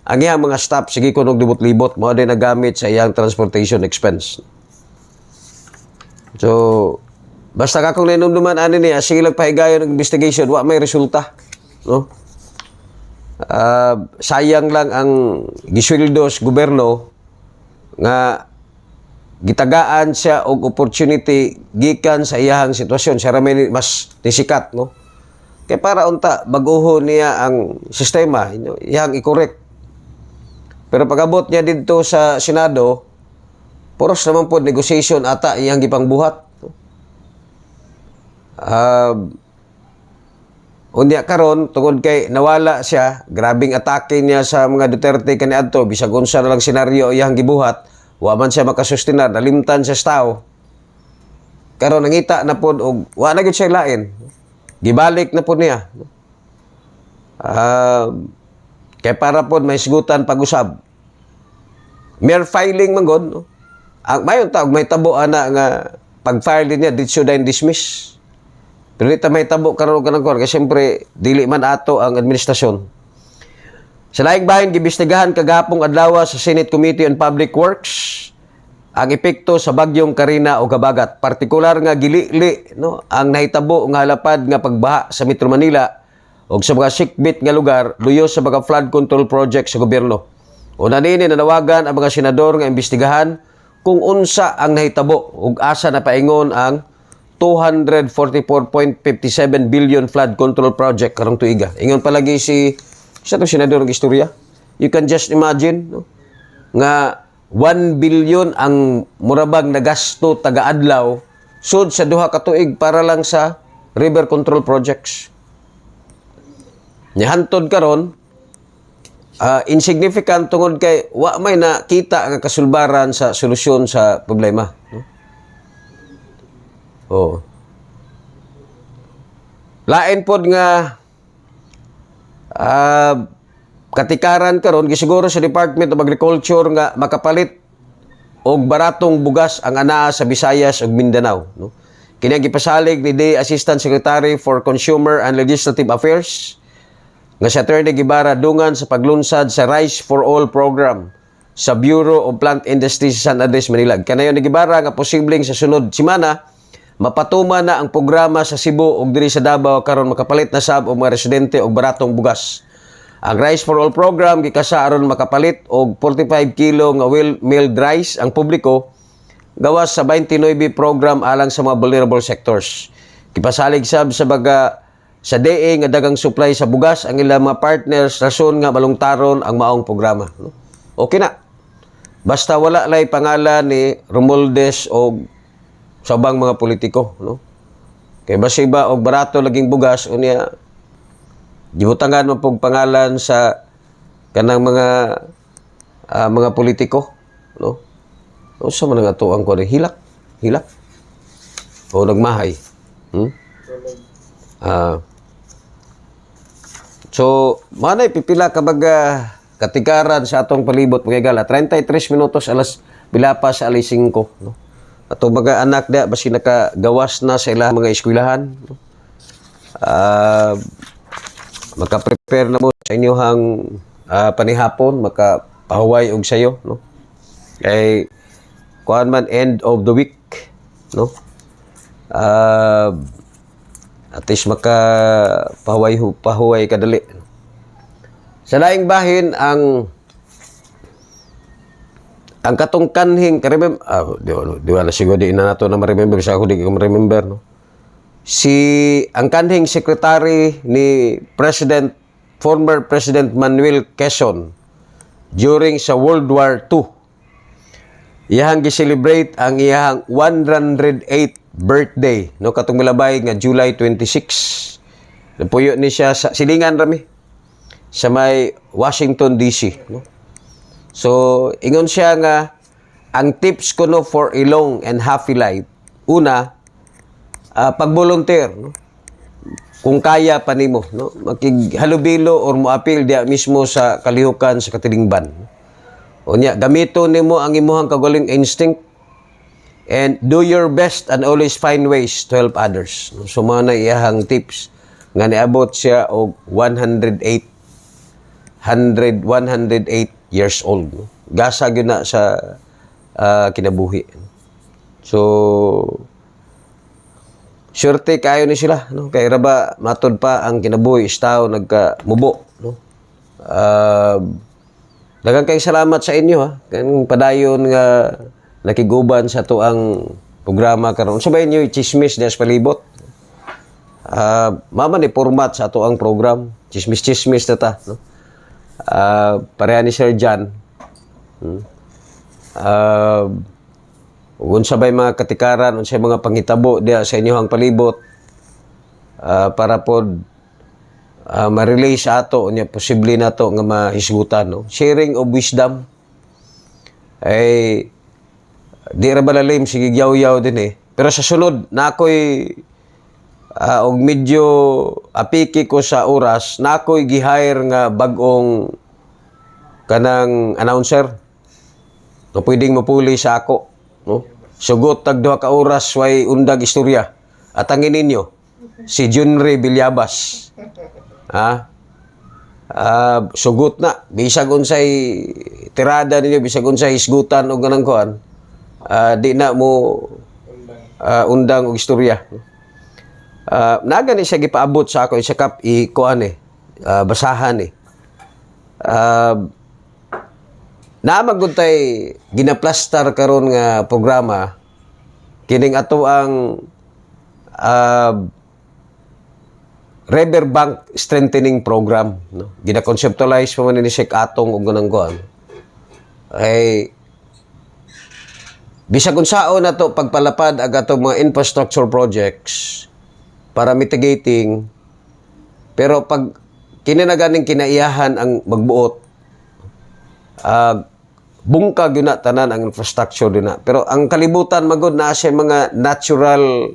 ang iyang mga staff sige kunog libot-libot mo din nagamit sa iyang transportation expense. So basta ka kung nainumduman ani niya sige lang pahigayon ng investigation wa may resulta, no? Sayang lang ang gisweldos gobyerno nga gitagaan siya og opportunity gikan sa iyahang sitwasyon siya ra may mas nisikat, no? Kay para unta baguhon niya ang sistema, iyang i-correct. Pero pag-abot niya dito sa Senado, puros naman po negotiation ata iyang gipangbuhat. Unya karon tungod kay nawala siya, grabing atake niya sa mga Duterte kaniadto, bisag unsa na lang senaryo iyang gibuhat, wa man siya makasustinar, nalimtan siya sa tao. Karon nangita na pod og wa na gyud siya lain. Gibalik na po niya. Kaya para po may sigutan pag-usab. Mere filing man god, no? Ang mayon tawag may tabo ana nga pag-file niya did should dismiss. Pero dito may tabo karon kanang kon kasi siyempre dili man ato ang administrasyon. Sa laing bahin gibistigahan kagapong adlaw sa Senate Committee on Public Works ang epekto sa bagyong Karina o Gabagat, partikular nga gilili, no, ang nahitabo nga halapad nga pagbaha sa Metro Manila o sa mga sikbit nga lugar luyo sa mga flood control project sa gobyerno. Una nini nanawagan ang mga senador nga imbestigahan kung unsa ang nahitabo ug asa na paingon ang 244.57 billion flood control project karong tuiga. Ingon palagi siya to senador ng istorya. You can just imagine, no, nga 1 billion ang murabag na gasto taga-adlaw sud sa duha ka tuig para lang sa river control projects. Hantod karon insignificant tungod kay wa may nakita nga kasulbaran sa solusyon sa problema, no? Oh. Lain pod nga katikaran karon gisiguro sa Department of Agriculture nga makapalit og baratong bugas ang anaa sa Visayas ug Mindanao, no? Kini gipasalig ni Assistant Secretary for Consumer and Legislative Affairs nga si Attorney Guevara dungan sa paglunsad sa Rice for All program sa Bureau of Plant Industry sa San Andres, Manila. Kanayon ni Guevara nga posibleng sa sunod semana mapatuma na ang programa sa Cebu ug diri sa Davao karon makapalit na sab og mga residente og baratong bugas. Ang Rice for All program gikasa aron makapalit og 45 kilo nga well-milled rice ang publiko gawas sa 29 program alang sa mga vulnerable sectors. Kipasalig sab sa baga sa DA nga dagang supply sa bugas ang ilang mga partners rason nga malungtaron ang maong programa, no? Okay na. Basta wala lay pangalan ni Romualdez o sa ubang mga politiko, no? Kay basi ba og barato laging bugas unya gibutangan man pog pangalan sa kanang mga politiko, no? Sa man nga tuang ko hilak o nagmahay. So manay pipila ka baga katikaran sa atong palibot mga gala 33 minutos alas bilapa sa alas 5, no? Ato mga anak da basi nakagawas na sa ilang mga eskwelahan, no? Maka-prepare na mo sa inyohang panihapon, makapahuway og sayo, no? Kay kuan man end of the week, no? At least makapahuway kadali. Sa laing bahin ang katong kanhing di wala siguro di na nato na ma-remember sa ako di ko ma-remember, no? Ang kanhing secretary ni former President Manuel Quezon during sa World War II, iyahang gi-celebrate ang iyahang 108th birthday, no, katong milabay nga July 26. Napuyo ni siya sa silingan rami. sa may Washington DC, no? So ingon siya nga ang tips ko no for a long and happy life, una, pag-volunteer, no? Kung kaya pa nimo, no? Makighalubilo or moapil diya mismo sa kalihukan sa katilingban. Unya, gamito nimo ang imuhang kagaling instinct and do your best and always find ways to help others. So mga na iyahang tips nga niabot siya og 108 years old. No? Gasa gyud na sa kinabuhi. So surte kayo ni sila, no? Kay raba matod pa ang kinabuhi istaw nagkamubo, no? Daghang kay salamat sa inyo ha. Kanang padayon nga nakiguban sa tuang programa karon. Sabay niyo chismis des palibot. Mama ni format sa tuang program. Chismis na ta, no? Pareha ni Sir John. Unsa bay mga katikaran, unsa mga panghitabo diya sa inyohang palibot para pod ma-relay sa ato unya posible nato nga mahisgutan, no? Sharing of wisdom ay di ra balalim sige yaw-yaw din eh. Pero sa sunod na ako'y og medyo apiki ko sa oras, na ako'y gi-hire nga bag-ong kanang announcer na pwedeng mapuli sa ako, no? Sugot tag duha ka oras way undag istorya. At ang ninyo si Junry Villabas. Sugot na bisag unsay tirada ninyo, bisag unsay isgutan og ganang kuan. Di na mo undang og istorya. Naga ni siya gipaabot sa ako isa kap kuan basahan Namagutay ginaplastar karon nga programa kining ato ang riverbank strengthening program, no? Gina-conceptualize pa man ni Sheikh Atong og ganang kuan. Ay bisag unsaon nato pagpalapad ag atong mga infrastructure projects para mitigating, pero pag kini na ganing kinaiyahan ang magbuot, bungkag yun na tanan ang infrastructure yun na. Pero ang kalibutan magod na siya mga natural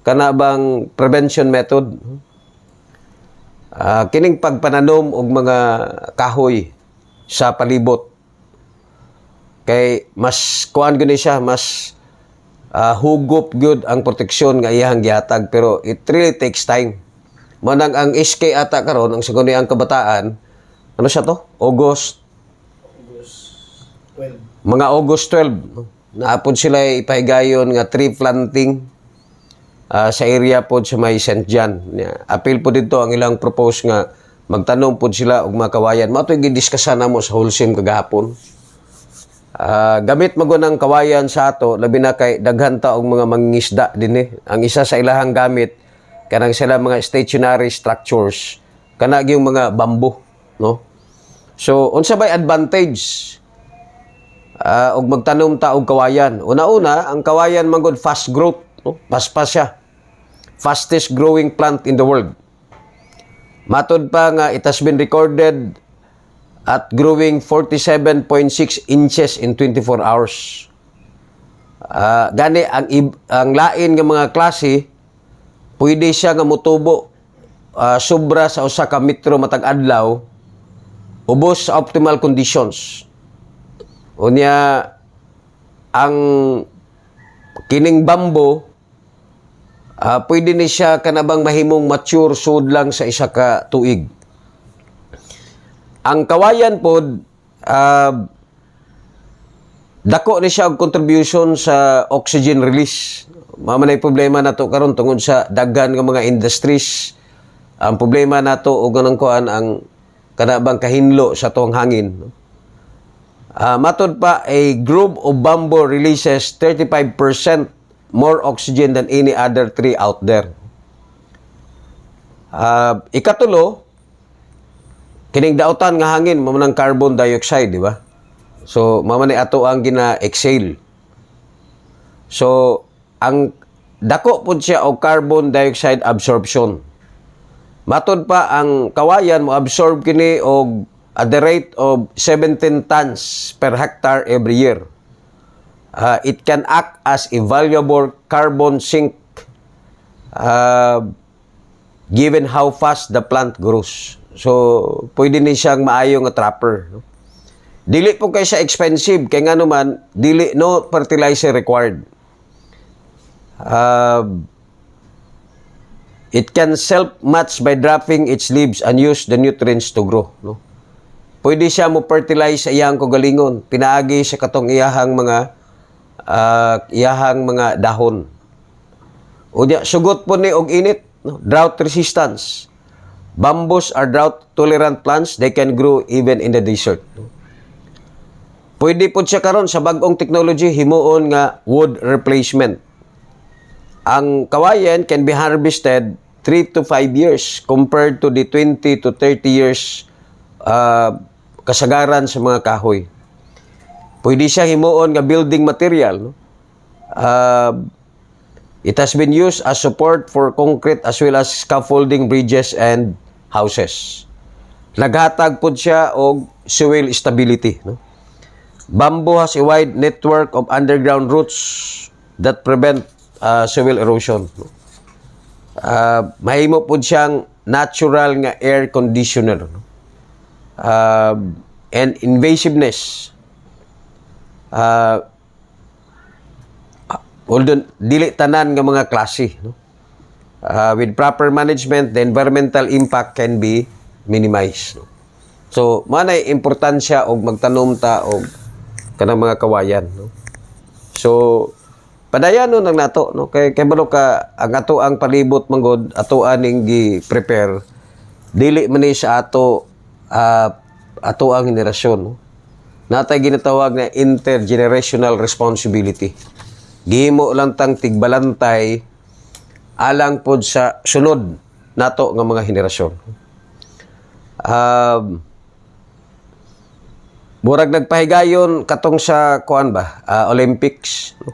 kanabang prevention method. Kining pagpananom og mga kahoy sa palibot. Kay mas kuan gani siya, mas hugop good ang proteksyon nga iyang gihatag, pero it really takes time. Manang ang SK ata karon ang segundo ang kabataan, ano siya to? Mga August 12, naapod sila ipahigayon nga tree planting sa area po sa may St. John. Appeal po dito ang ilang propose nga magtanong po sila og mga kawayan. Matoy gidiskasan namo sa Wholesome kagahapon. Gamit mago ng kawayan sa ato, labi na kay daghan ta og mga mangingisda dinhi. Ang isa sa ilahang gamit kanang sila mga stationary structures, kana gyung mga bamboo, no? So unsa bay advantage og magtanom ta og kawayan? Una-una, ang kawayan magod fast growth, no? Paspas siya. Fastest growing plant in the world. Matod pa nga it has been recorded at growing 47.6 inches in 24 hours. Gani ang lain nga mga klase pwede siya nga motubo sobra sa usa ka metro matag adlaw ubos sa optimal conditions. Unya ang kining bamboo pwede ni siya kanabang mahimong mature sud lang sa isa ka tuig. Ang kawayan pod dako ni siya og contribution sa oxygen release. Mamanay problema nato karon tungod sa daghan nga mga industries. Ang problema nato og ganang kuan ang kanabang kahinlo sa tuong hangin. Matod pa, a grove of bamboo releases 35% more oxygen than any other tree out there. Ikatulo, kining dautan nga hangin mamanang carbon dioxide, di ba? So mamanay ato ang gina-exhale. So ang dako pud siya og carbon dioxide absorption. Matod pa ang kawayan mo absorb kini og at the rate of 17 tons per hectare every year. It can act as a valuable carbon sink given how fast the plant grows. So, pwede ni siyang maayo nga trapper. No? Dili po kay siya expensive, kaya nga naman, dili no fertilizer required. It can self-match by dropping its leaves and use the nutrients to grow. No? Pwede siya mo fertilize sa iyang kagalingon. Pinaagi sa katong iyahang mga dahon. O diya, sugot po ni og init. No? Drought resistance. Bamboos are drought-tolerant plants. They can grow even in the desert. No? Pwede po siya karon sa bagong technology, himuon nga wood replacement. Ang kawayan can be harvested 3 to 5 years compared to the 20 to 30 years kasagaran sa mga kahoy. Pwede siya himuon nga building material. No? It has been used as support for concrete as well as scaffolding bridges and houses. Naghatag po siya og soil stability. No? Bamboo has a wide network of underground roots that prevent soil erosion. No? Mahimo po siyang natural nga air conditioner. No? And invasiveness. Although dili tanan nga mga klase. No? With proper management, the environmental impact can be minimized. No? So, manay importansya og magtanom ta og kanang mga kawayan. No? So, padayanon lang nato, no? Kay balo ka ang ato ang palibot manggod ato aning gi-prepare dili man ni sa ato ato ang henerasyon, no? Natay ginatawag na intergenerational responsibility. Gihimo lang tang tigbalantay alang pod sa sunod nato nga mga henerasyon. Murag nagpahigayon katong sa kuan ba, Olympics, no?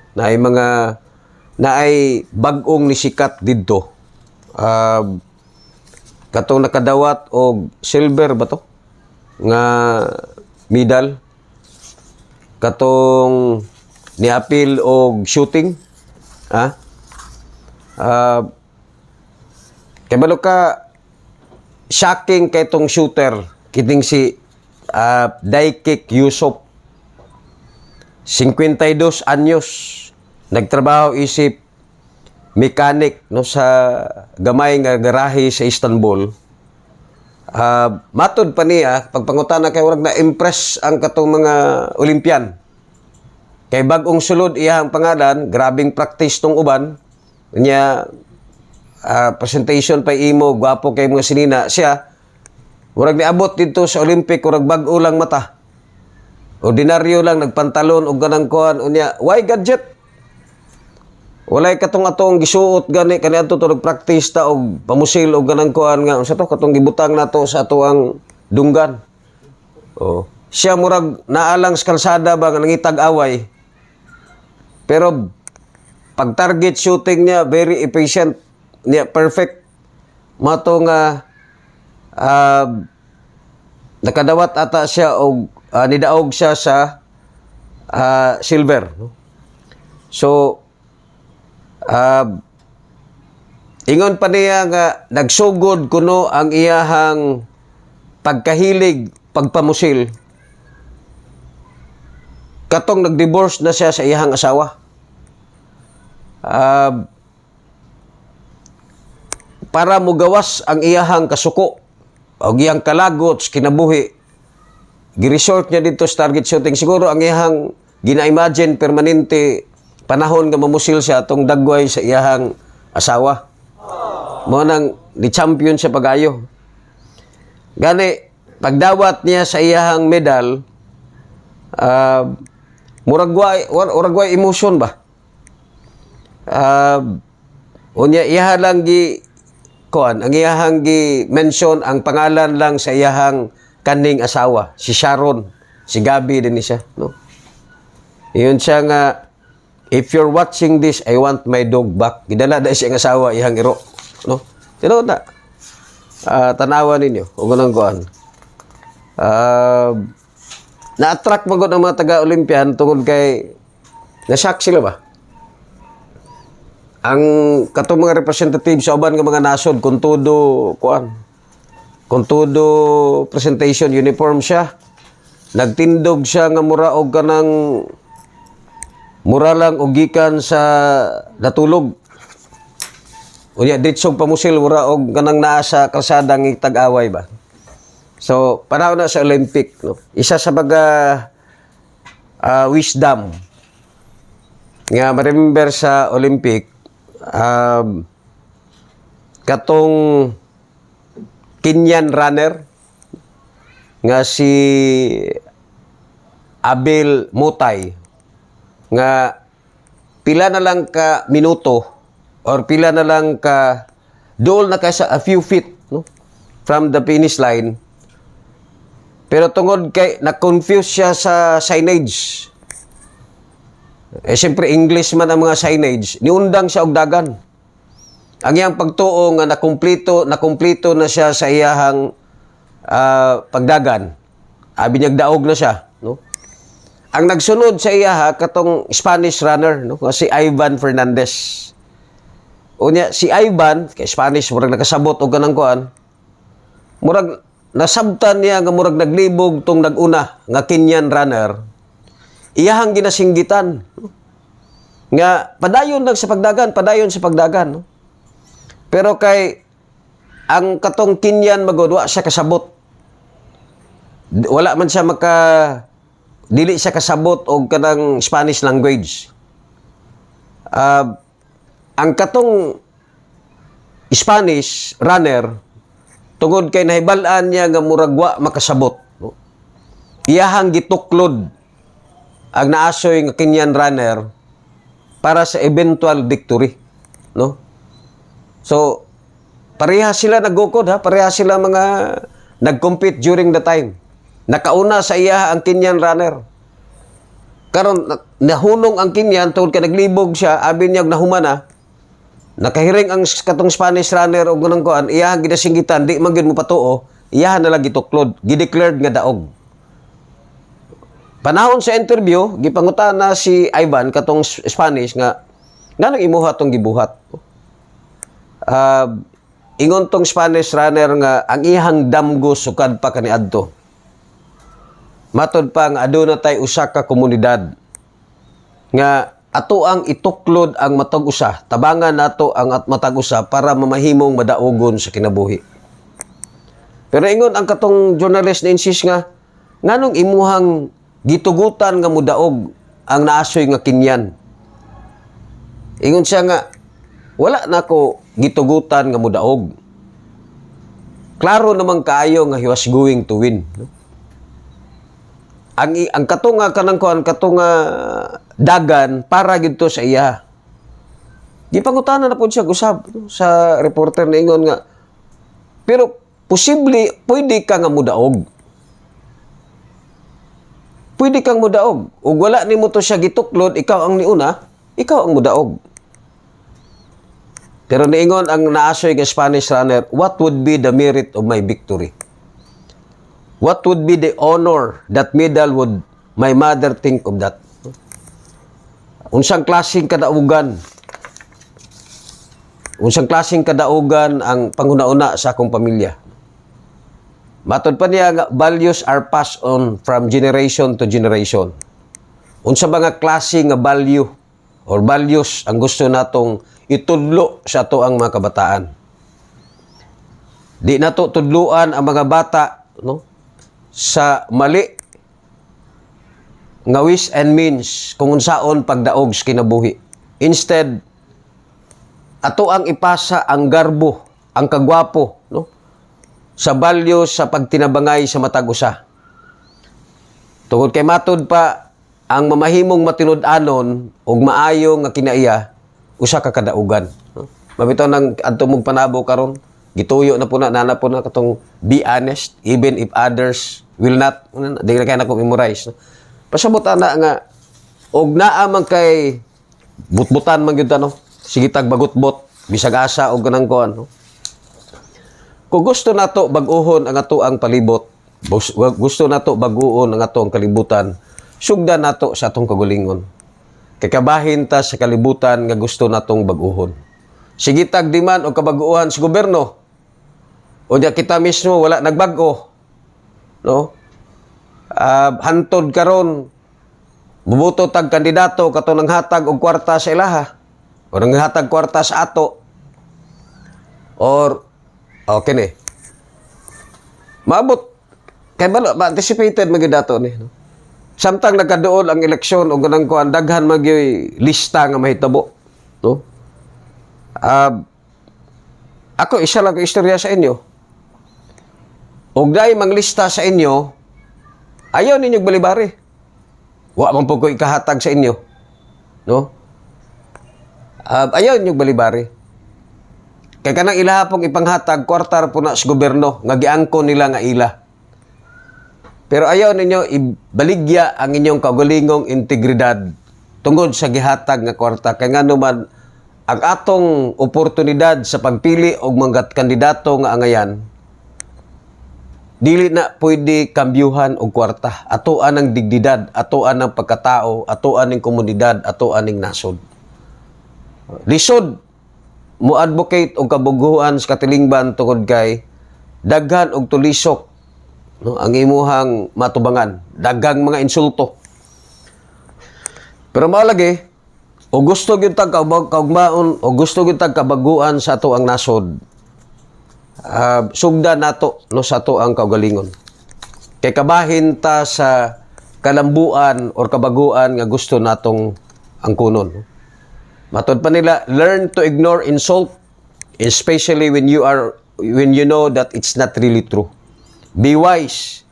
naay bag-ong nisikat didto. Katong nakadawat og silver ba to? Nga medal. Katong niapil og shooting. Kay balo ka shocking kay tong shooter kiting si Daikik Yusop, 52 anyos, nagtrabaho isip mechanic no sa gamay nga garahe sa Istanbul. Matod pa niya pagpangutana kay urag na impress ang katong mga Olympian. Kay bag-ong sulod iyang pangalan, grabing practice tong uban. Nya presentation pa imo, gwapo kay mga sinina siya. Murag niabot dito sa Olympic, murag bag-o lang mata. Ordinaryo lang, nagpantalon o ganang kuhan. Unya, why gadget? Walay katong atong gisuot gani, kani ato to nagpractice ta og pamusil o ganang kuhan nga. Sa to, katong gibutang nato sa ato ang dunggan. Siya murag naalang sa kalsada ba nga nangitag away. Pero pag target shooting niya, very efficient. Niya, perfect. Mato nga nakadawat ata siya og nidaog siya sa silver. No? So ingon pa niya nga nagsugod kuno ang iyahang pagkahilig pagpamusil katong nagdivorce na siya sa iyahang asawa. Para mugawas ang iyahang kasuko o iyang kalagot kinabuhi, giresort niya dito sa target shooting. Siguro ang iyahang gina-imagine permanente panahon nga mamusil siya atong dagway sa iyahang asawa. Mo nang ni-champion siya pag-ayo. Gani, pagdawat niya sa iyahang medal, muragway emotion ba? Unya iha lang ang iyahang gi-mention ang pangalan lang sa iyahang kaning asawa, si Sharon, si Gabi din siya, no? Iyon siya nga, if you're watching this, I want my dog back. Gidala na siya ang asawa, iyang iro, no? Tino na. tanawan ninyo o ganang kuan. Na-attract mo ang mga taga-Olympian tungod kay na-shock sila ba? Ang katong mga representative sa uban nga mga nasod kung todo presentation uniform siya, nagtindog siya nga mura og kanang mura lang og gikan sa natulog. Unya ditsog pamusil mura og kanang naa sa kalsadang tag-away ba. So panahon na sa Olympic, no. Isa sa baga wisdom nga ma-remember sa Olympic, katong Kenyan runner nga si Abel Mutay nga pila na lang ka minuto or pila na lang ka dool na kaysa a few feet, no, from the finish line, pero tungod kay na-confuse siya sa signage. Siyempre, English man ang mga signage. Niundang siya og dagan. Ang iyang pagtuo nga nakumpleto na siya sa iyahang pagdagan. Abi niyag daog na siya, no? Ang nagsunod sa iyaha katong Spanish runner, no, si Ivan Fernandez. Unya si Ivan, kay Spanish murag nakasabot og kanang kuan. Murag nasabtan niya nga murag naglibog tong naguna nga Kenyan runner. Iyahang ginasinggitan nga padayon sa pagdagan, no? Pero kay ang katong Kenyan magod wa siya kasabot, wala man siya dili siya kasabot og kanang Spanish language. Ang katong Spanish runner tungod kay nahibal-an niya nga murag wa makasabot, no? Iyahang gituklod ang naasoy nga Kenyan runner para sa eventual victory, no? So pareha sila nagukod, ha, pareha sila mga nag-compete during the time. Nakauna sa iya ang Kenyan runner. Karon nahunong ang Kenyan tungod kay naglibog siya, abi niya nahumana. Nakahiring ang katong Spanish runner og ganang kuan, iya gidasinggitan, di man gid mo patuo, iya na lang gituklod, gideclared nga daog. Panahon sa interview, gipangutan na si Ivan katong Spanish nga nganong imuha tong gibuhat. Ingon tong Spanish runner nga ang ihang damgo sukad pa kaniadto. Matod pa nga aduna tay usa ka komunidad nga ato ang ituklod ang matag usa, tabangan nato ang matag usa para mamahimong madaogon sa kinabuhi. Pero ingon ang katong journalist na insist nga nganong imuhang gitugutan nga mudaog ang naasoy nga Kenyan. Ingon siya nga wala na ko gitugutan nga mudaog. Klaro naman kaayo nga he was going to win. Ang katunga kanang kuan katunga dagan para gidto sa iya. Gipangutanan na pud siya usab sa reporter na ingon nga pero posible pwede ka nga mudaog. Pwede kang mudaog. Ug wala nimo to siya gituklod, ikaw ang niuna, ikaw ang mudaog. Pero niingon ang naasoy nga Spanish runner, what would be the merit of my victory? What would be the honor that medal would my mother think of that? Unsang klaseng kadaugan? Unsang klaseng kadaugan ang panghuna-una sa akong pamilya? Matod pa niya nga values are passed on from generation to generation. Unsa ba nga klase nga value or values ang gusto natong itudlo sa ato ang mga kabataan? Di nato tudluan ang mga bata, no, sa mali nga wish and means kung unsaon pagdaog sa kinabuhi. Instead, ato ang ipasa ang garbo, ang kagwapo, no, sa value sa pagtinabangay sa matag usa. Tungod kay matod pa ang mamahimong matinud-anon ug maayo nga kinaiya usa ka kadaugan, no? Mabitaw nang adto mong panabo karon, gituyo na po na nana po na katong be honest even if others will not, di na kay nako memorize, no? Pasabot ana nga og naa man kay butbutan man gyud no, sige tag bagutbot bisag asa og kanang kuan, no? Kung gusto nato bag-ohon ang ato ang palibot, gusto nato bag-ohon ang ato ang kalibutan, sugdan nato sa atong kagalingon. Kay kabahin ta sa kalibutan nga gusto natong bag-ohon. Sige tag di man o kabag-uhan sa gobyerno. O diya kita mismo wala nagbago. No? Hantod karon bubuto tag kandidato kato nang hatag og kwarta sa ilaha o nang hatag kwarta sa ato. Or okay ni. Maabot kay balo ma-anticipated magyud dato ni. No? Samtang nagkaduol ang eleksyon o ganang kuan daghan magyoy lista nga mahitabo. No? Ako isa lang ka istorya sa inyo. Og dai manglista sa inyo, ayaw ninyong balibari. Wa man po ko ikahatag sa inyo. No? Ayaw ninyong balibari. Kaya kanang ilaha pong ipanghatag, kwartar po na sa gobyerno, nga giangko nila nga ila. Pero ayaw ninyo ibaligya ang inyong kaugalingong integridad tungod sa gihatag nga kwarta. Kaya nga naman, ang atong oportunidad sa pagpili og mga kandidato nga angayan, dili na pwede kambyuhan og kwarta. Atoan ang dignidad, atoan ang pagkatao, atoan ang komunidad, atoan ang nasod. Lisod mo advocate og kabuguhan sa katilingban tungod kay daghan og tulisok, no, ang imuhang matubangan, daghang mga insulto. Pero mao lagi, o gusto gyud tag kaugmaon o gusto gyud tag kabaguan sa ato ang nasod, sugdan nato no sa ato ang kaugalingon. Kay kabahin ta sa kalambuan or kabaguan nga gusto natong angkunon. Matod pa nila, learn to ignore insult, especially when you know that it's not really true. Be wise.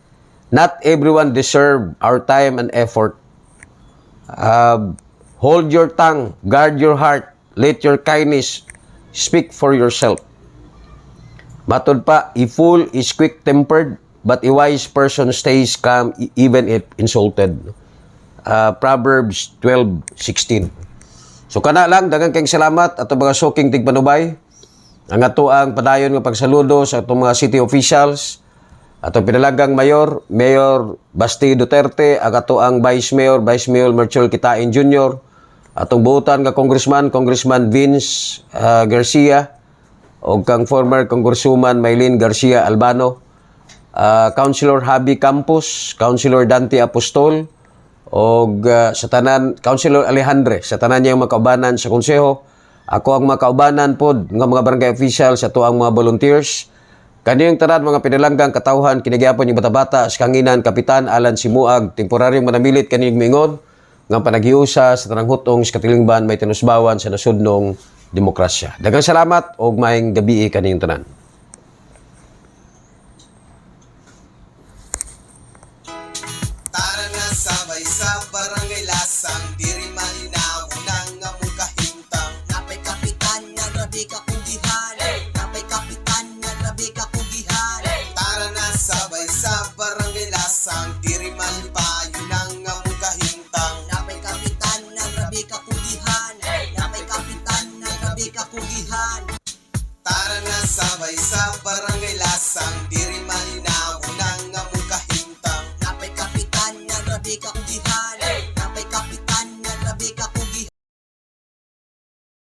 Not everyone deserve our time and effort. Hold your tongue, guard your heart, let your kindness speak for yourself. Matod pa, a fool is quick-tempered, but a wise person stays calm even if insulted. Proverbs 12:16. So kana lang, daghang kayong salamat ato mga suking tigpanubay. Ang ato ang padayon nga pagsaludo sa atong mga city officials, ato pinalagang Mayor Basti Duterte, ang ato ang Vice Mayor Merchol Kitain Jr., atong buutan nga Congressman Vince Garcia, o kang former Congresswoman Maylene Garcia Albano, Councilor Javi Campos, Councilor Dante Apostol, o sa tanan, Councilor Alejandre, sa tanan niya mga kaubanan sa konseho, ako ang mga kaubanan pod nga mga barangay officials, ato ang mga volunteers, kaniyang tanan mga pinalanggang katawhan, kinigyapon yung bata-bata, sa kanginan, Kapitan Alan Simuag, temporaryong manamilit kaniyang mingon, nga panaghiusa sa tanang hutong sa katilingban may tinusbawan sa nasudnong demokrasya. Daghang salamat og maayong gabi kaniyong tanan. Tara na sabay sa barangay lasang, diri malinaw nang among kahintang. Napay kapitan nga grabe ka kugihan, napay kapitan nga grabe ka kugihan. Tara na sabay sa barangay lasang, diri malipayon nang among kahintang. Napay kapitan nga grabe ka kugihan, napay kapitan nga grabe ka kugihan. Tara na sabay sa barangay lasang, diri malinaw nang among kahintang. Napay kapitan nga grabe ka kugihan, napay kapitan nga grabe ka